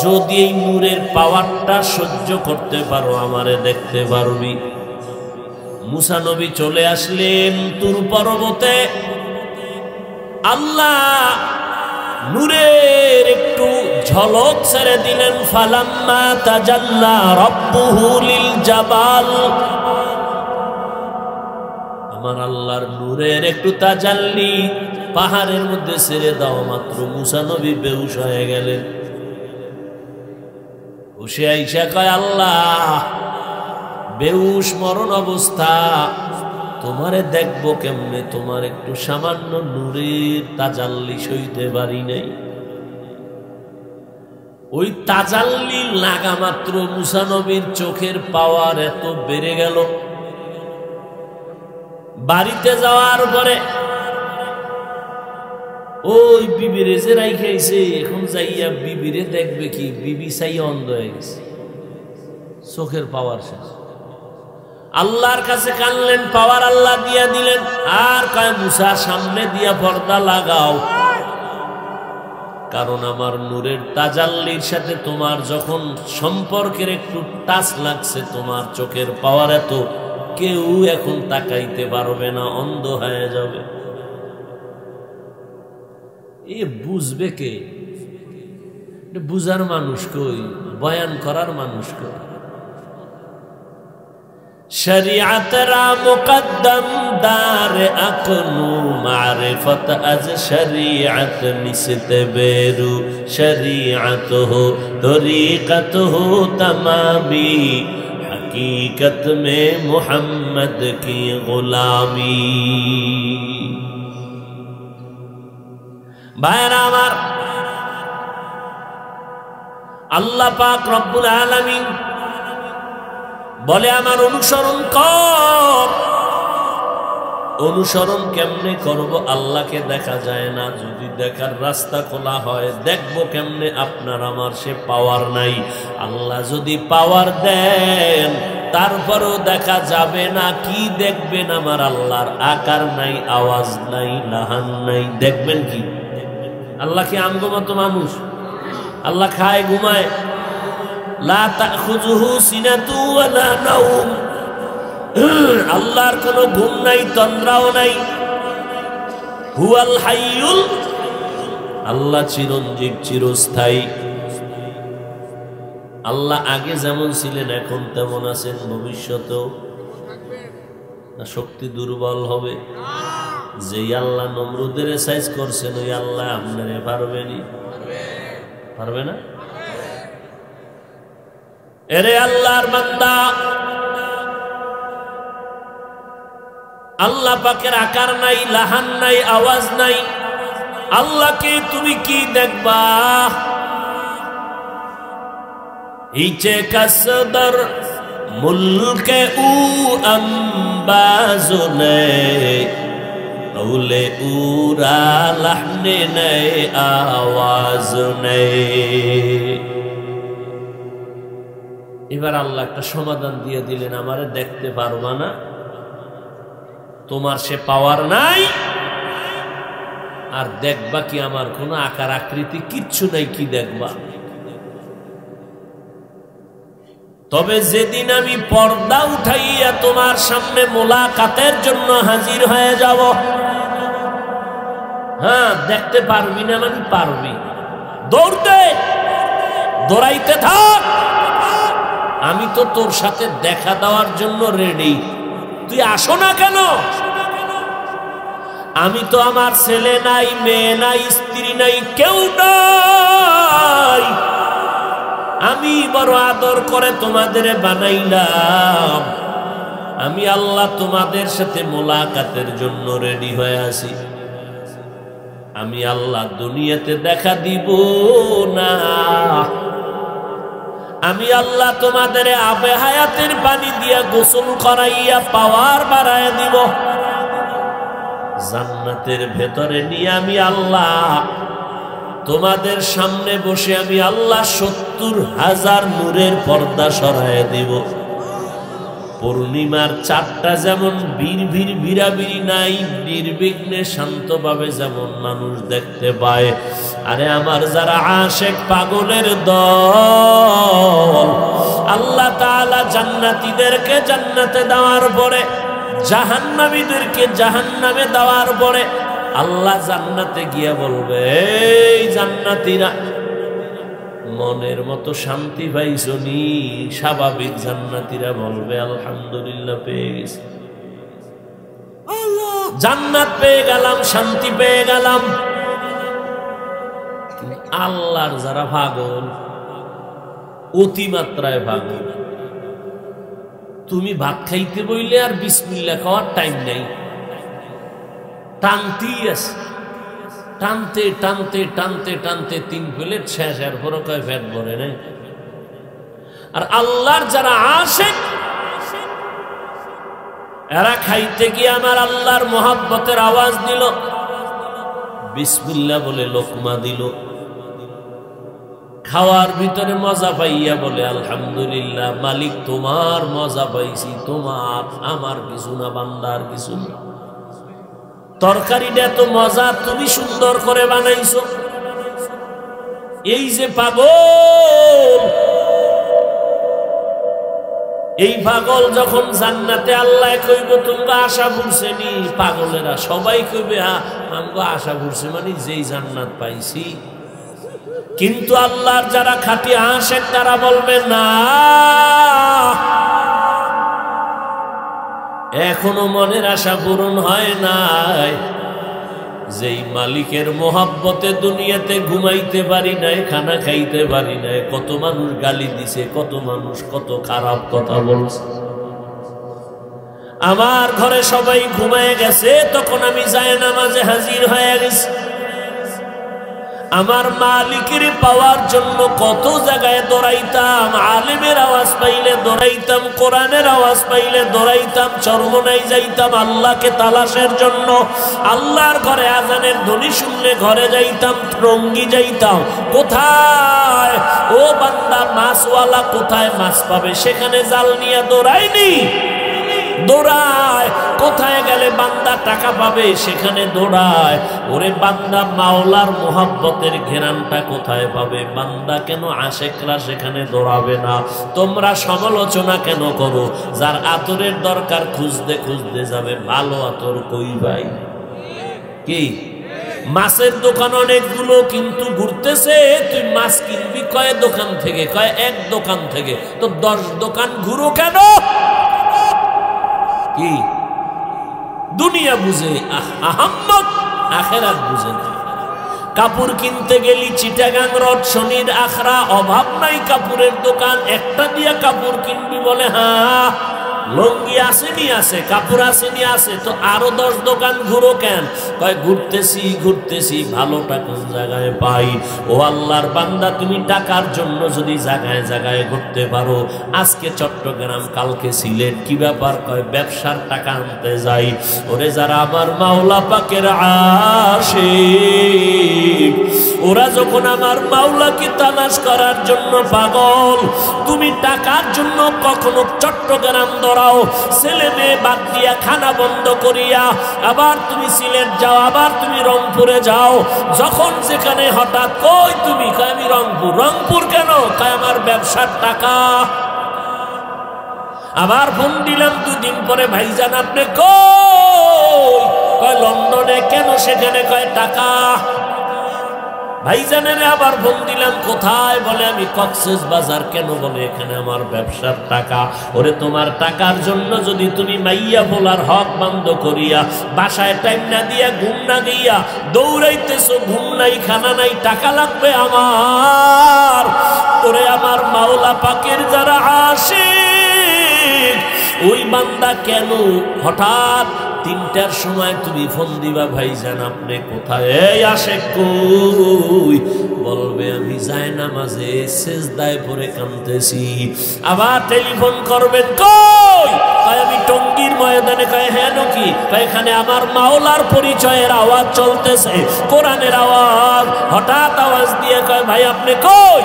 Speaker 1: যদি এই নূরের পাওয়ারটা সহ্য করতে পারো, আমারে দেখতে পারবি। মুসা নবী চলে আসলেন তুর পর্বতে। আল্লাহ নূরের একটু ঝলক ছেড়ে দিলেন। ফালাম্মা তাজাল্লা রাব্বুহু লিল জাবাল, আমার আল্লাহর নূরের একটু তাজাল্লি পাহাড়ের মধ্যে ছেড়ে দাও মাত্র মুসা নবী বেহুশ হয়ে গেলেন। বসে আইসা কয়, আল্লাহ বেহুশ মরণ অবস্থা, তোমারে দেখবো কেমনে? তোমার একটু সামান্য নূরের তাজাল্লি সইতে পারি নাই। ওই তাজাল্লি লাগা মাত্র মুসা নবীর চোখের পাওয়ার এত বেড়ে গেল। বাড়িতে যাওয়ার পরে ওই বিবিরে যে রাইখাইছে, এখন যাইয়া বিবিরে দেখবে কি? বিবি চাইয়া অন্ধ হয়ে গেছে, চোখের পাওয়ার শেষ। আল্লাহর কাছে কানলেন, পাওয়ার আল্লাহ দিয়া দিলেন। আর কয়, মুসা সামনে দিয়া পর্দা লাগাও, কারণ আমার নূরের তাজাল্লির সাথে তোমার যখন সম্পর্কের একটু টাচ লাগছে, তোমার চোখের পাওয়ার এত, কেউ এখন তাকাইতে পারবে না, অন্ধ হয়ে যাবে। এ বুঝবে কে? বুঝার মানুষ কই? বয়ান করার মানুষ কই? শরিয়ত রা মুকদ্দম দার আকলু মারিফত আজ শরিয়ত নিসতে বেরু শরিয়ত হো তরিকত হো তমামি हकीकत में मोहम्मद की गुलामी। भाईरा आमार, अल्लाह पाक रब्बुल आलामीन बोले आमार अनुसरण कर। অনুসরণ কেমনে করব? আল্লাহকে দেখা যায় না, যদি দেখার রাস্তা খোলা হয় দেখবো কেমনে? আপনার আমার সে পাওয়ার নাই। আল্লাহ যদি পাওয়ার দেন তারপরও দেখা যাবে না। কি দেখবেন? আমার আল্লাহর আকার নাই, আওয়াজ নাই, লাহান নাই, দেখবেন কি? আল্লাহ কি আমগো মতো মানুষ? আল্লাহ খায় ঘুমায়? লা তাখুযুহু সিনাতু ওয়ালা নাওম, আল্লাহর কোনো ঘুম নাই, তন্দ্রাও নাই। হুয়াল হাইয়ুল, আল্লাহ চিরঞ্জীব, চিরস্থায়ী। আল্লাহ আগে যেমন ছিলেন এখন তেমন আছেন, ভবিষ্যতেও। না শক্তি দুর্বল হবে? যেই আল্লাহ নমরুদের সাইজ করছেন ওই আল্লাহ আপনারে পারবেনি? পারবে না? এরে আল্লাহর বান্দা, আল্লাহ পাকের আকার নাই, লাহান নাই, আওয়াজ নাই। আল্লাহকে তুমি কি দেখবা? ইচে কাসদর মুলকে উ আম্বাজুনে औले उरा लहने नए आवाज नए। এবার আল্লাহ একটা সমাধান দিয়ে দিলেন, আমারে দেখতে পারবা না, তোমার সে পাওয়ার নাই, আর দেখবা কি আমার কোনো আকার আকৃতি কিচ্ছু নাই, কি দেখবা? তবে যেদিন আমি পর্দা উঠাইয়া তোমার সামনে মোলাকাতের জন্য হাজির হয়ে যাব, হ্যাঁ দেখতে পারবি না মানে পারবি, দৌড়তে দৌড়াইতে থাক, আমি তো তোর সাথে দেখা দেওয়ার জন্য রেডি, তুই আসো না কেন? আমি তো আমার ছেলে নাই, মেয়ে নাই, স্ত্রী নাই, কেউ নাই, আমি বড় আদর করে তোমাদের বানাইলাম, আমি আল্লাহ তোমাদের সাথে মোলাকাতের জন্য রেডি হয়ে আছি। আমি আল্লাহ দুনিয়াতে দেখা দিব না, আমি আল্লাহ তোমাদের আবে হায়াতের পানি দিয়া গোসল করাইয়া পাওয়ার বাড়াইয়া দিব, জান্নাতের ভেতরে নিয়ে আমি আল্লাহ তোমাদের সামনে বসে আমি আল্লাহ ৭০,০০০ নূরের পর্দা সরাইয়া দিব। পূর্ণিমার চাঁদটা যেমন ভিড় ভিড়াভিড়ি নাই, নির্বিঘ্নে শান্তভাবে যেমন মানুষ দেখতে পায়, আরে আমার যারা আশেক পাগলের দল, আল্লাহ তাআলা জান্নাতীদেরকে জান্নাতে দেওয়ার পরে, জাহান্নামীদেরকে জাহান্নামে দেওয়ার পরে আল্লাহ জান্নাতে গিয়া বলবে, এই জান্নাতীরা মনের মতো শান্তি পাইছনি? স্বাভাবিক জান্নাতীরা বলবে আলহামদুলিল্লাহ, পেয়ে গেছি, জান্নাত পেয়ে গেলাম, শান্তি পেয়ে গেলাম। আল্লাহর যারা পাগল, অতিমাত্রায় পাগল, তুমি ভাত খাইতে বইলে আর বিসমিল্লাহ খাওয়ার টাইম নাই, টানতেই আছে, টানতে টানতে টানতে টানতে ৩ প্লেট শেষ, আর পরে কয় পেট ভরে নাই। আর আল্লাহর যারা আশেক, এরা খাইতে গিয়ে আমার আল্লাহর মোহাব্বতের আওয়াজ দিল, বিসমিল্লাহ বলে লোকমা দিল, খাওয়ার ভিতরে মজা পাইয়া বলে আলহামদুলিল্লাহ, মালিক তোমার মজা পাইছি, তোমার, আমার কিছু না, বান্দার কিছু না। তরকারিটা এত মজা, তুমি সুন্দর করে বানাইছো। এই যে পাগল, এই পাগল যখন জান্নাতে আল্লাহ কইব তোমরা আশা করছেনি, পাগলেরা সবাই কইবে হ্যাঁ আমগো আশা করছে, মানে যেই জান্নাত পাইছি। কিন্তু আল্লাহর যারা খাঁটি আশেক তারা বলবে না, এখনো মনের আশা পূরণ হয় নাই। যেই মালিকের মোহাব্বতে দুনিয়াতে ঘুমাইতে পারি নাই, খানা খাইতে পারি নাই, কত মানুষ গালি দিছে, কত মানুষ কত খারাপ কথা বলছে, আমার ঘরে সবাই ঘুমায় গেছে, তখন আমি জায়নামাজে হাজির হয়ে গেছি। আমার মালিকের পাওয়ার জন্য কত জায়গায় দৌড়াইতাম, আলেমের আওয়াজ পাইলে দৌড়াইতাম, কোরআনের আওয়াজ পাইলে দৌড়াইতাম, চরমনাই যাইতাম আল্লাহকে তালাশের জন্য, আল্লাহর ঘরে আজানের ধ্বনি শুনলে ঘরে যাইতাম, টঙ্গি যাইতাম। কোথায় ও বান্দা মাছওয়ালা কোথায় মাছ পাবে, সেখানে জাল নিয়ে দৌড়াইনি, দৌড়ায়। কোথায় গেলে বান্দা টাকা পাবে, সেখানে দৌড়ায়। ওরে বান্দা মাওলার মোহাব্বতের ঘেরানটা কোথায় পাবে? বান্দা কেন আশেকরা সেখানে দৌড়াবে না? তোমরা সমালোচনা কেন করো? যার আতরের দরকার খুঁজতে খুঁজতে যাবে, ভালো আতর কই ভাই? কি মাছের দোকান অনেকগুলো, কিন্তু ঘুরতেছে, তুই মাছ কিনবি কয় দোকান থেকে? কয় এক দোকান থেকে। তো 10 দোকান ঘুরো কেন? কি দুনিয়া বুঝে আহম্মক, আখেরাত বুঝে না। কাপড় কিনতে গেলি চিটাগাং রোড শনির আখড়া, অভাব নাই কাপড়ের দোকান, একটা দিয়া কাপড় কিনবি বলে হ্যাঁ। লঙ্গি আসেনি আছে, কাপড় আসেনি আছে, তো আরো 10 দোকান ঘুরো কেন? কয় ঘুরতেছি ঘুরতেছি, ভালোটা কোন জায়গায় পাই? ও আল্লাহর বান্দা, তুমি টাকার জন্য যদি জায়গায় জায়গায় ঘুরতে পারো, আজকে চট্টগ্রাম কালকে সিলেট, কি ব্যাপার? কয় ব্যবসার টাকা আনতে যাই। ওরে যারা আমার মাওলা পাকের আশিক, ওরা যখন আমার মাওলাকে তালাশ করার জন্য পাগল, তুমি টাকার জন্য কখনো চট্টগ্রাম ধরাও, ছেলে মেয়ে বাদ দিয়া, খানা বন্ধ করিয়া, আবার তুমি সিলেট যাও, আবার তুমি রংপুরে যাও, যখন যেখানে হঠাৎ কই তুমি, কয় আমি রংপুর। রংপুর কেন? কয় আমার ব্যবসার টাকা। আবার ফোন দিলাম 2 দিন পরে, ভাইজান আপনি কই? কয় লন্ডনে। কেন সেখানে? কয় টাকা। ভাইজানের আবার ফোন দিলাম, কোথায়? বলে আমি কক্সেস বাজার। কেন? বলে এখানে আমার ব্যবসার টাকা। ওরে তোমার টাকার জন্য যদি তুমি মাইয়া বলার হক বন্ধ করিয়া, বাসায় টাইম না দিয়া, ঘুম না দিয়া দৌড়াইতেছো, ঘুম নাই, খানা নাই, টাকা লাগবে আমার। ওরে আমার মাওলা পাকের যারা আশিক, ওই বান্দা কেন হঠাৎ 3টার সময় তুমি ফোন দিবা, ভাইজান আপনি কোথায়? এই আশিক কই? বলবে আমি জায়নামাজে সেজদায় পড়ে কাঁদতেছি। আবার টেলিফোন করবেন, কই? কয় আমি টঙ্গীর ময়দানে। কয় হ্যাঁ নাকি? কয় এখানে আমার মাওলার পরিচয়ের আওয়াজ চলতেছে, কোরআনের আওয়াজ। হঠাৎ আওয়াজ দিয়ে কয় ভাই আপনি কই?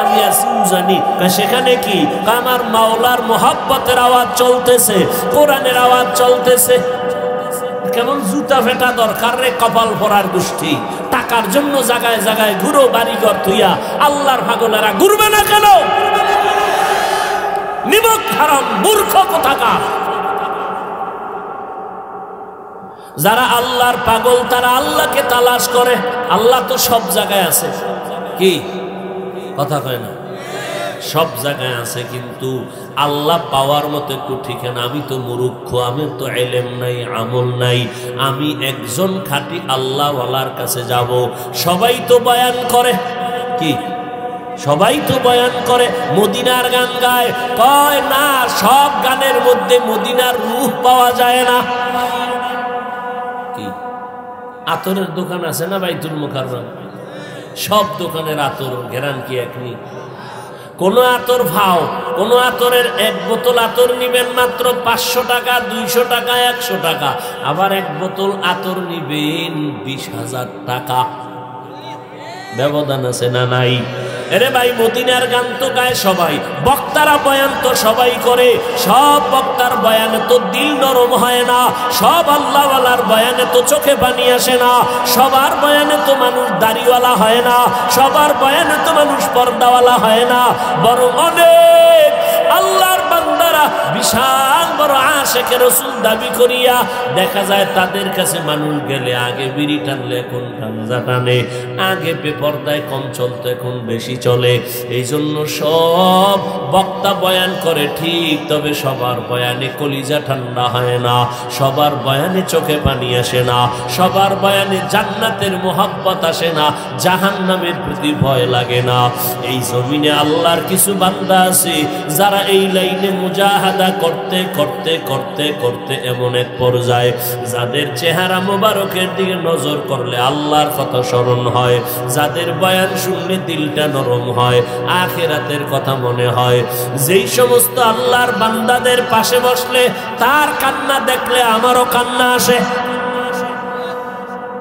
Speaker 1: আমি আছি জানি। সেখানে কি? আমার মাওলার মোহাব্বতের আওয়াজ চলতেছে, কোরআনের আওয়াজ চলতেছে। কেমন জুতা ফেটা দরকার রে কপাল পরার গোষ্ঠী! টাকার জন্য জায়গায় জায়গায় ঘুরো, বাড়িঘর থুইয়া। আল্লাহর পাগলেরা ঘুরবে না কেন? নিমক হারাম মূর্খ কোথাকার! যারা আল্লাহর পাগল, তারা আল্লাহকে তালাশ করে। আল্লাহ তো সব জায়গায় আছে। কি কথা কয় না? সব জায়গায় আছে, কিন্তু আল্লাহ পাওয়ার মতো একটু ঠিকানা। আমি তো মূর্খ, আমি তো ইলম নাই, আমল নাই, আমি একজন খাঁটি আল্লাহওয়ালার কাছে যাব। সবাই তো বয়ান করে, কি সবাই তো বয়ান করে, মদিনার গান গায়। কয় না, সব গানের মধ্যে মদিনার রূহ পাওয়া যায় না। কি আতরের দোকান আছে না বাইতুল মুকাররম? সব দোকানের আতর ঘেরান কি একনি? কোন আতর ভাও, কোন আতরের 1 বোতল আতর নিবেন মাত্র 500 টাকা, 200 টাকা, 100 টাকা। আবার 1 বোতল আতর নিবেন 20,000 টাকা। ব্যবধান আছে না নাই? এরে ভাই, মদিনার গান তো গায় সবাই, বক্তারা বয়ান তো সবাই করে। সব বক্তার বয়ানে তো দিল নরম হয় না, সব আল্লাহওয়ালার বয়ানে তো চোখে পানি আসে না, সবার বয়ানে তো মানুষ দাড়িওয়ালা হয় না, সবার বয়ানে তো মানুষ পর্দাওয়ালা হয় না। বরং অনেক আল্লাহর বান্দারা বিশাল বড় আশিকে রাসূল দাবি করিয়া দেখা যায় তাদের কাছে মানুষ গেলে আগে বিড়ি টানলে এখন গাঞ্জা টানে, আগে বেপরদায় কম চলতো এখন বেশি চলে। এই জন্য সব বক্তা বয়ান করে ঠিক, তবে সবার বয়ানে কলিজা ঠান্ডা হয় না, সবার বয়ানে চোখে পানি আসে না, সবার বয়ানে জান্নাতের মোহাব্বত আসে না, জাহান্নামের প্রতি ভয় লাগে না। এই জমিনে আল্লাহর কিছু বান্দা আছে যারা এই লাইনে মুজাহাদা করতে করতে করতে করতে এমন এক পর্যায়ে যাদের চেহারা মোবারকের দিকে নজর করলে আল্লাহর কথা স্মরণ হয়, যাদের বয়ান শুনলে দিলটা নরম হয়, আখিরাতের কথা মনে হয়। যেই সমস্ত আল্লাহর বান্দাদের পাশে বসলে তার কান্না দেখলে আমারও কান্না আসে।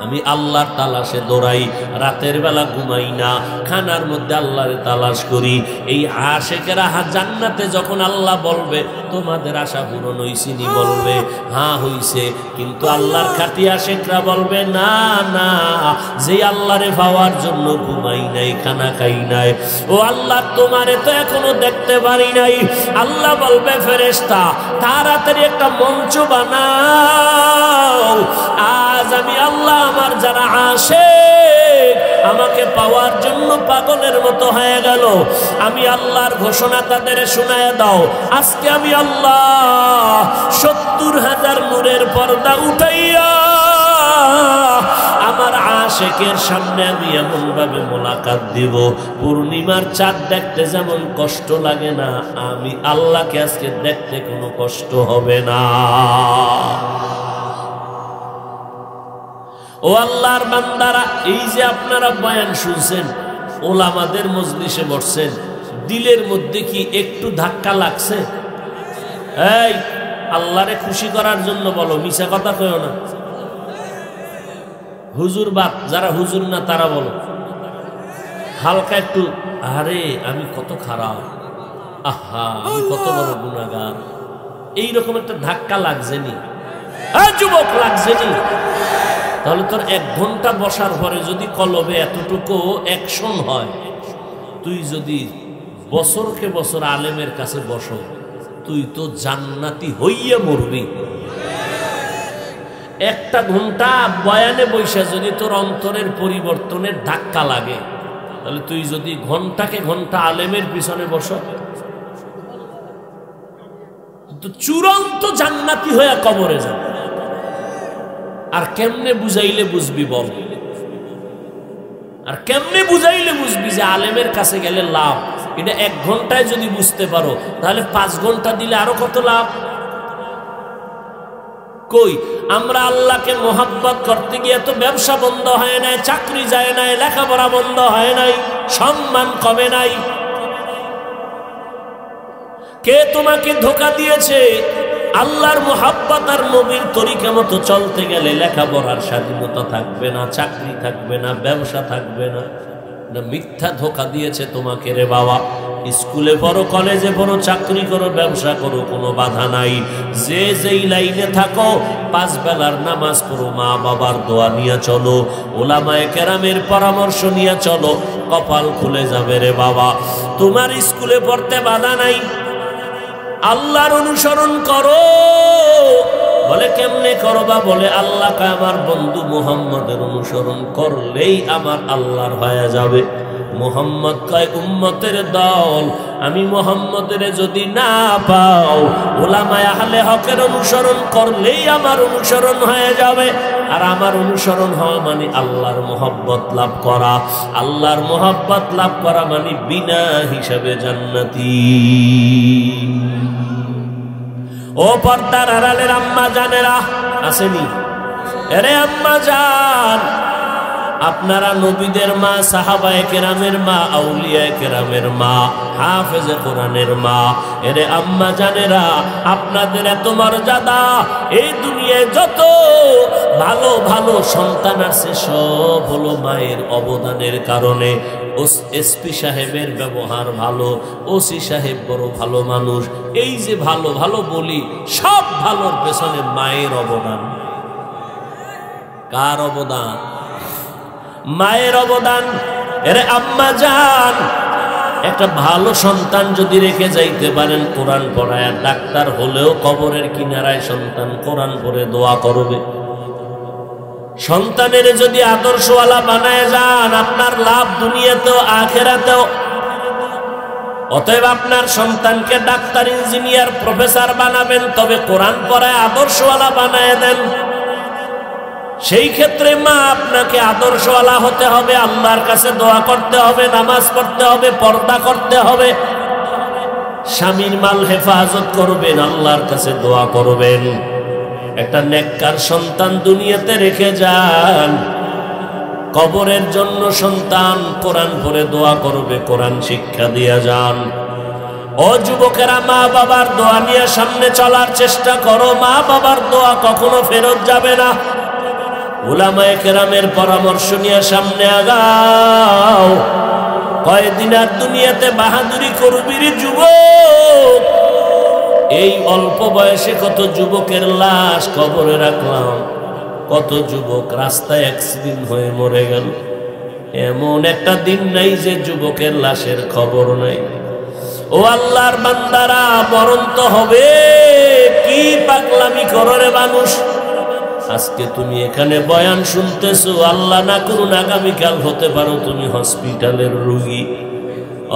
Speaker 1: আমি আল্লাহর তালাশে দৌড়াই, রাতের বেলা ঘুমাই না, খানার মধ্যে আল্লাহর তালাশ করি। এই আশিকেরা জান্নাতে যখন আল্লাহ বলবে তোমাদের আশা পূরণ হইছিনি, বলবে হ্যাঁ হইছে, কিন্তু আল্লাহর খাঁটি আশিকরা বলবে না না, যে আল্লাহরে পাওয়ার জন্য ঘুমাই নাই, খানা খাই নাই, ও আল্লাহ তোমারে তো এখনো দেখতে পারি নাই। আল্লাহ বলবে ফেরেশতা তাড়াতাড়ি একটা মঞ্চ বানাও, আজ আমি আল্লাহ আমার যারা আশিক আমাকে পাওয়ার জন্য পাগলের মতো হয়ে গেল, আমি আল্লাহর ঘোষণা তাদের শোনায় দাও। আজকে আমি আল্লাহ 70,000 নূরের পর্দা উঠাইয়া আমার আশেকের সামনে আমি এমন ভাবে মোলাকাত দিব, পূর্ণিমার চাঁদ দেখতে যেমন কষ্ট লাগে না, আমি আল্লাহকে আজকে দেখতে কোনো কষ্ট হবে না। ও আল্লাহর বান্দারা, এই যে আপনারা বয়ান শুনছেন, ওলামাদের মজলিসে বসছেন, দিলের মধ্যে কি একটু ধাক্কা লাগছে? এই আল্লাহরে খুশি করার জন্য বলো, মিছা কথা কইও না। হুজুর বাপ, যারা হুজুর না তারা বলো হালকা একটু, আরে আমি কত খারাপ, আহা আমি কত বড় গুনাহগার, এইরকম একটা ধাক্কা লাগছে নি? যুবক লাগছে নি? তাহলে তোর 1 ঘন্টা বসার পরে যদি কলবে এতটুকু অ্যাকশন হয়, তুই যদি বছরকে বছর আলেমের কাছে বসো, তুই তো জান্নাতি হইয়া মরবি। 1 ঘন্টা বয়ানে বৈশা যদি তোর অন্তরের পরিবর্তনের ধাক্কা লাগে, তাহলে তুই যদি ঘন্টাকে ঘন্টা আলেমের পিছনে বসো, তো চূড়ান্ত জান্নাতি হইয়া কবরে যাবে। আর কেমনে বুঝাইলে বুঝবি বল? আর কেমনে বুঝাইলে বুঝবি যে আলেমের কাছে গেলে লাভ? এটা 1 ঘন্টায় যদি বুঝতে পারো, তাহলে 5 ঘন্টা দিলে আরো কত লাভ। কই আমরা আল্লাহকে মোহাব্বত করতে গিয়ে তো ব্যবসা বন্ধ হয় নাই, চাকরি যায় নাই, লেখাপড়া বন্ধ হয় নাই, সম্মান কমে নাই। কে তোমাকে ধোঁকা দিয়েছে? আল্লাহর মোহাব্বত আর নবীর তরিকা মতো চলতে গেলে লেখাপড়ার স্বাধীনতা থাকবে না, চাকরি থাকবে না, ব্যবসা থাকবে না। মিথ্যা ধোঁকা দিয়েছে তোমাকে রে বাবা। স্কুলে পড়ো, কলেজে পড়ো, চাকরি করো, ব্যবসা করো, কোনো বাধা নাই। যে যেই লাইনে থাকো, 5 বেলার নামাজ পড়ো, মা বাবার দোয়া নিয়ে চলো, ওলামায়ে কেরামের পরামর্শ নিয়ে চলো, কপাল খুলে যাবে রে বাবা। তোমার স্কুলে পড়তে বাধা নাই, আল্লাহর অনুসরণ করো। বলে কেমনে করবা? বলে আল্লাহকে আমার বন্ধু মুহাম্মদের অনুসরণ করলেই আমার আল্লাহর হয়ে যাবে। মুহাম্মদ কয় উম্মতের দল, আমি মুহাম্মদের যদি না পাও, উলামায়ে আহলে হকের অনুসরণ করলেই আমার অনুসরণ হয়ে যাবে। আর আমার অনুসরণ হওয়া মানে আল্লাহর মোহাব্বত লাভ করা। আল্লাহর মোহাব্বত লাভ করা মানে বিনা হিসাবে জান্নাতি। ও পর্দার আড়ালের আম্মা জানেরা আসেনি? এরে আম্মা জান, আপনারা নবীদের মা, সাহাবায়ে কেরামের মা, আউলিয়ায়ে কেরামের মা, হাফেজে কোরআনের মা। এরে আম্মা জানেরা, আপনাদের এত মর্যাদা। এই দুনিয়ায় যত ভালো ভালো সন্তান আছে, সব হলো মায়ের অবদানের কারণে। এসপি সাহেবের ব্যবহার ভালো, ওসি সাহেব বড় ভালো মানুষ, এই যে ভালো ভালো বলি, সব ভালোর পেছনে মায়ের অবদান। কার অবদান? মায়ের অবদান। এরে আম্মা জান, একটা ভালো সন্তান যদি রেখে যাইতে পারেন, কোরআন পড়ায়, ডাক্তার হলেও কবরের কিনারায় সন্তান কোরআন পড়ে দোয়া করবে। সন্তানের যদি আদর্শওয়ালা বানায় যান, আপনার লাভ দুনিয়াতেও আখিরাতেও। অতএব আপনার সন্তানকে ডাক্তার, ইঞ্জিনিয়ার, প্রফেসর বানাবেন, তবে কোরআন পড়ায় আদর্শওয়ালা বানায় দেন। সেই ক্ষেত্রে মা আপনাকে আদর্শওয়ালা হতে হবে, আল্লাহর কাছে দোয়া করতে হবে, নামাজ পড়তে হবে, পর্দা করতে হবে, স্বামীর মাল হেফাজত করবেন, আল্লাহর কাছে দোয়া করবেন। একটা নেককার সন্তান দুনিয়াতে রেখে যান, কবরের জন্য সন্তান কোরআন পড়ে দোয়া করবে, কোরআন শিক্ষা দিয়ে যান। ও যুবকেরা, মা বাবার দোয়া নিয়ে সামনে চলার চেষ্টা করো। মা বাবার দোয়া কখনো ফেরত যাবে না। উলামায়ে কেরামের পরামর্শ নিয়ে সামনে আগাও। কয়দিন আর দুনিয়াতে বাহাদুরি করবি রে যুবক? এই অল্প বয়সে কত যুবকের লাশ কবরে রাখলাম, কত যুবক রাস্তায় অ্যাক্সিডেন্ট হয়ে মরে গেল। এমন একটা দিন নাই যে যুবকের লাশের খবর নাই। ও আল্লাহর বান্দারা, মরণ তো হবে। কি পাগলামি করো রে মানুষ। আজকে তুমি এখানে বয়ান শুনতেছো, আল্লাহ না করুন আগামীকাল হতে পারো তুমি হসপিটালের রোগী।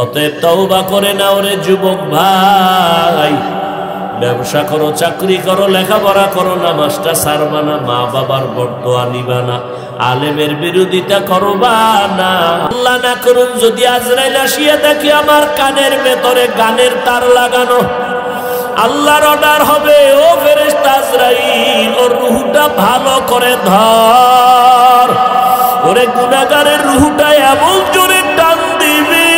Speaker 1: অতএব তওবা করে নাও রে যুবক ভাই। ব্যবসা করো, চাকরি করো, লেখাপড়া করো, নামাজটা ছাড়বা না, মা বাবার বরদোয়া নিবা না। আলেমের বিরোধিতা করবা না। আল্লাহ না করুন যদি আজরাইল আসিয়া দেখি আমার কানের ভেতরে গানের তার লাগানো, আল্লাহর অর্ডার হবে, ও ফেরেশতা আজরাইল ওর রূহটা ভালো করে ধর। ওরে গুনাহগারের রূহটা এমন জোরে টান দিবি।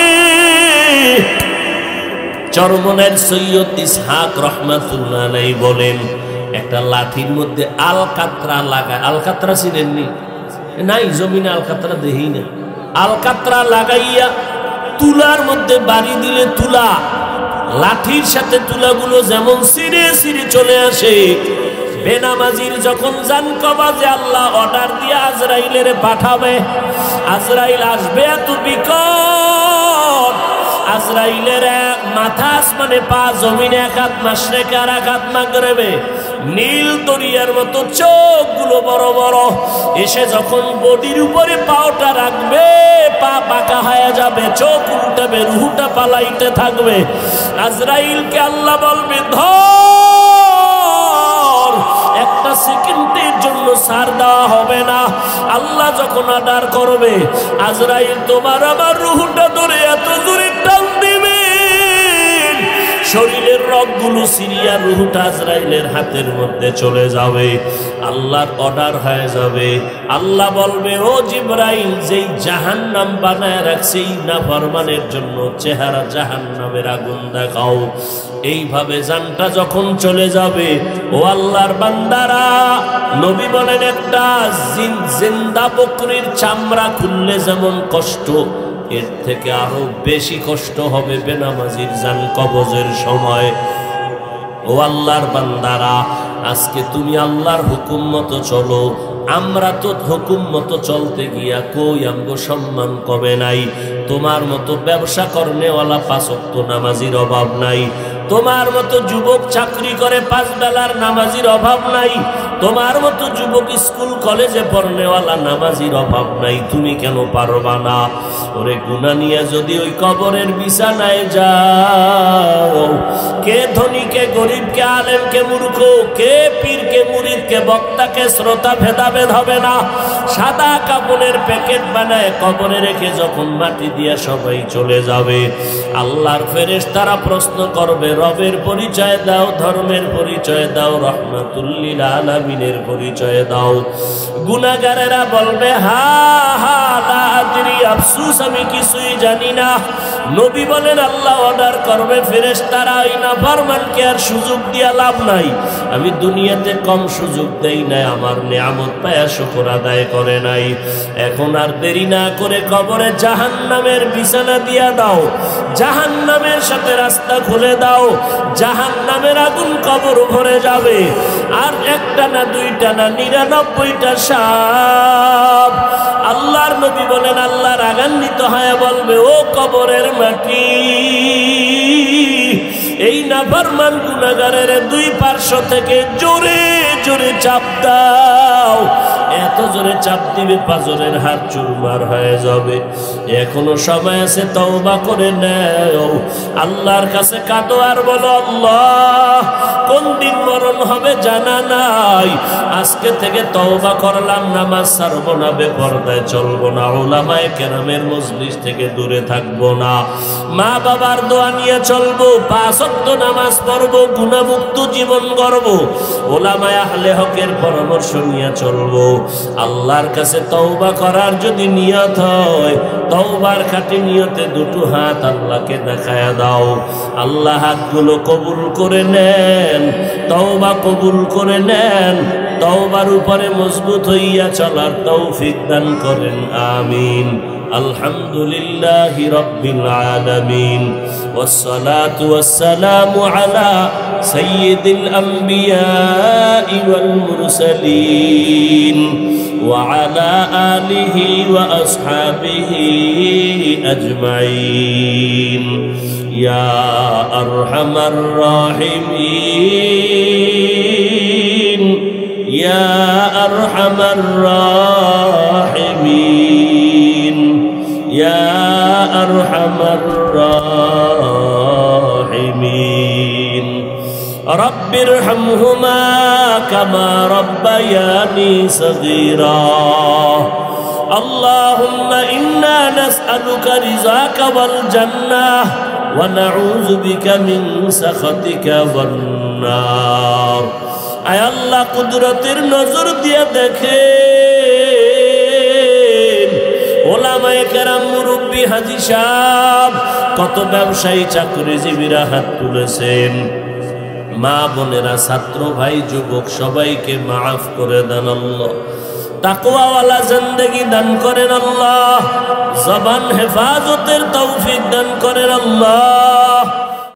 Speaker 1: চরমনের সৈয়দ ইসহাক রাহমাতুল্লাহ আলাইহি বলেন, একটা লাঠির মধ্যে আলকাতরা লাগায়, আলকাতরা চিনেননি? নাই, জমিনে আলকাতরা দেখি না। আলকাতরা লাগাইয়া তুলার মধ্যে বাড়ি দিলে তুলা, লাঠির সাথে তুলাগুলো যেমন ছিঁড়ে ছিঁড়ে চলে আসে। বেনামাজির যখন জান কবাজে আল্লাহ অর্ডার দিয়ে আজরাইলের পাঠাবে, আজরাইল আসবে এত বিকট, আজরাইলের মাথা আসমানে, পা জমিনে, এক হাত মাশরিকে আর এক হাত মাগরিবে, নীল দরিয়ার মতো চোখগুলো বড় বড়। এসে যখন বডির উপরে পাওটা রাখবে, পা বাঁকা হয়ে যাবে, চোখ উল্টাবে, রুহটা পালাইতে থাকবে। আজরাইলকে আল্লাহ বলবে ধর, একটা সেকেন্ডের জন্য ছাড় দেওয়া হবে না। আল্লাহ যখন অর্ডার করবে, আজরাইল তোমার আমার রুহটা ধরে এত জোরে টান দিবে, শরীরের রগগুলো সিরিয়া রুহটা আজরাইলের হাতের মধ্যে চলে যাবে, আল্লাহর অর্ডার হয়ে যাবে। আল্লাহ বলবে, ও জিবরাইল, যেই জাহান্নাম বানায় রাখছে এই নাফরমানের জন্য চেহারা জাহান্নামের আগুন দেখাও। এইভাবে জানটা যখন চলে যাবে, ও আল্লাহর বান্দারা, নবী বলেন একটা জিন্দা বকরির চামড়া খুললে যেমন কষ্ট, এর থেকে আরো বেশি কষ্ট হবে বেনামাজির জান কবজের সময়। ও আল্লাহর বান্দারা, আজকে তুমি আল্লাহর হুকুম মতো চলো। আমরা তো হুকুম মতো চলতে গিয়া কই আমগো সম্মান কবে নাই। তোমার মতো ব্যবসা করনেওয়ালা 5 ওয়াক্ত নামাজির অভাব নাই, তোমার মতো যুবক চাকরি করে 5 বেলার নামাজির অভাব নাই, তোমার মতো যুবক স্কুল কলেজে পড়নেওয়ালা নামাজির অভাব নাই। তুমি কেন পারবা না? ওরে গুনাহ নিয়ে যদি ওই কবরের বিছানায় যাও, কে ধনী কে গরিব, কে আলেম কে মূর্খ, কে পীর কে মুরিদ, কে বক্তা কে শ্রোতা ভেদাভেদ হবে না। সাদা কাপড়ের প্যাকেট বানায় কবরে রেখে যখন মাটি দিয়া সবাই চলে যাবে, আল্লাহর ফেরেশতারা প্রশ্ন করবে, রবের পরিচয় দাও, ধর্মের পরিচয় দাও, রহমাতুল্লিল আলামিনের পরিচয় দাও। গুনাহগারেরা বলবে, হা হা লা আদরি, আফসোস আমি কিছুই জানি না। নবী বলেন, আল্লাহ অর্ডার করবে, ফেরেশতারা ওই নাফরমানকে আর সুযোগ দিয়া লাভ নাই। আমি দুনিয়াতে কম সুযোগ দেই নাই, আমার নিয়ামত পায়া শুকর আদায় করে নাই। এখন আর দেরি না করে কবরে জাহান্নামের বিছানা দিয়া দাও, জাহান্নামের সাথে রাস্তা খুলে দাও, জাহান্নামের আগুন কবর ভরে যাবে। আর একটা না, দুইটা না, 99টা সাপ। আল্লাহর নবী বলেন, আল্লাহ রাগান্বিত হয়ে বলবে, ও কবরের মাটি, এই নাফরমান গুনাহগারের 2 পার্শ্ব থেকে জোরে জোরে চাপ দাও। এত জোরে চাপ দিবে পাজরের হাত চুরমার হয়ে যাবে। এখনো সময় আছে, তওবা করে নাও, আল্লাহর কাছে কাঁদো আর বলো, আল্লাহ কোন দিন মরণ হবে জানা নাই, আজকে থেকে তওবা করলাম, নামাজ ছাড়বো না, বেপরদায় চলবো না, উলামায়ে কেরামের মজলিস থেকে দূরে থাকবো না, মা বাবার দোয়া নিয়ে চলবো, 5 ওয়াক্ত নামাজ পড়বো, গুনাহমুক্ত জীবন গড়বো, উলামায়ে আহলে হকের পরামর্শ নিয়ে চলবো। আল্লাহর কাছে তওবা করার যদি নিয়ত হয়, তওবার খাঁটি নিয়তে 2টো হাত আল্লাহকে দেখায়া দাও। আল্লাহ হাতগুলো কবুল করে নেন, তওবা কবুল করে নেন, তওবার উপরে মজবুত হইয়া চলার তৌফিক দান করেন, আমিন। আলহামদুলিল্লাহি রাব্বিল আলামিন, ওয়াসসালাতু ওয়াসসালামু আলা সাইয়্যিদিল আমবিয়াই ওয়াল মুরসালিন ওয়া আলা আলিহি ওয়া আসহাবিহি আজমাইন। ইয়া আরহামার রাহিমিন, ইয়া আরহামার রাহিমিন, ইয়া আরহামার রাহিমিন। রব্বিরহামহুমা কামা রব্বায়ানি সগীরা আল্লাহুম্মা ইন্না নাসআলুকা রিযাকা ওয়াল জান্নাহ ওয়া নাউযু বিকা মিন সাখাতিকা ওয়ান নার। আয় আল্লাহ, কুদরতের নজর দিয়ে দেখেন ওলামায়ে কেরাম, মুরব্বী, হাজী সাহেব, কত ব্যবসায়ী, চাকরিজীবীরা হাত তুলেছেন। মা বোনেরা, ছাত্র ভাই, যুবক, সবাইকে মাফ করে দেন আল্লাহ। তাকওয়াওয়ালা জিন্দেগি দান করেন আল্লাহ। জবান হেফাজতের তৌফিক দান করেন আল্লাহ।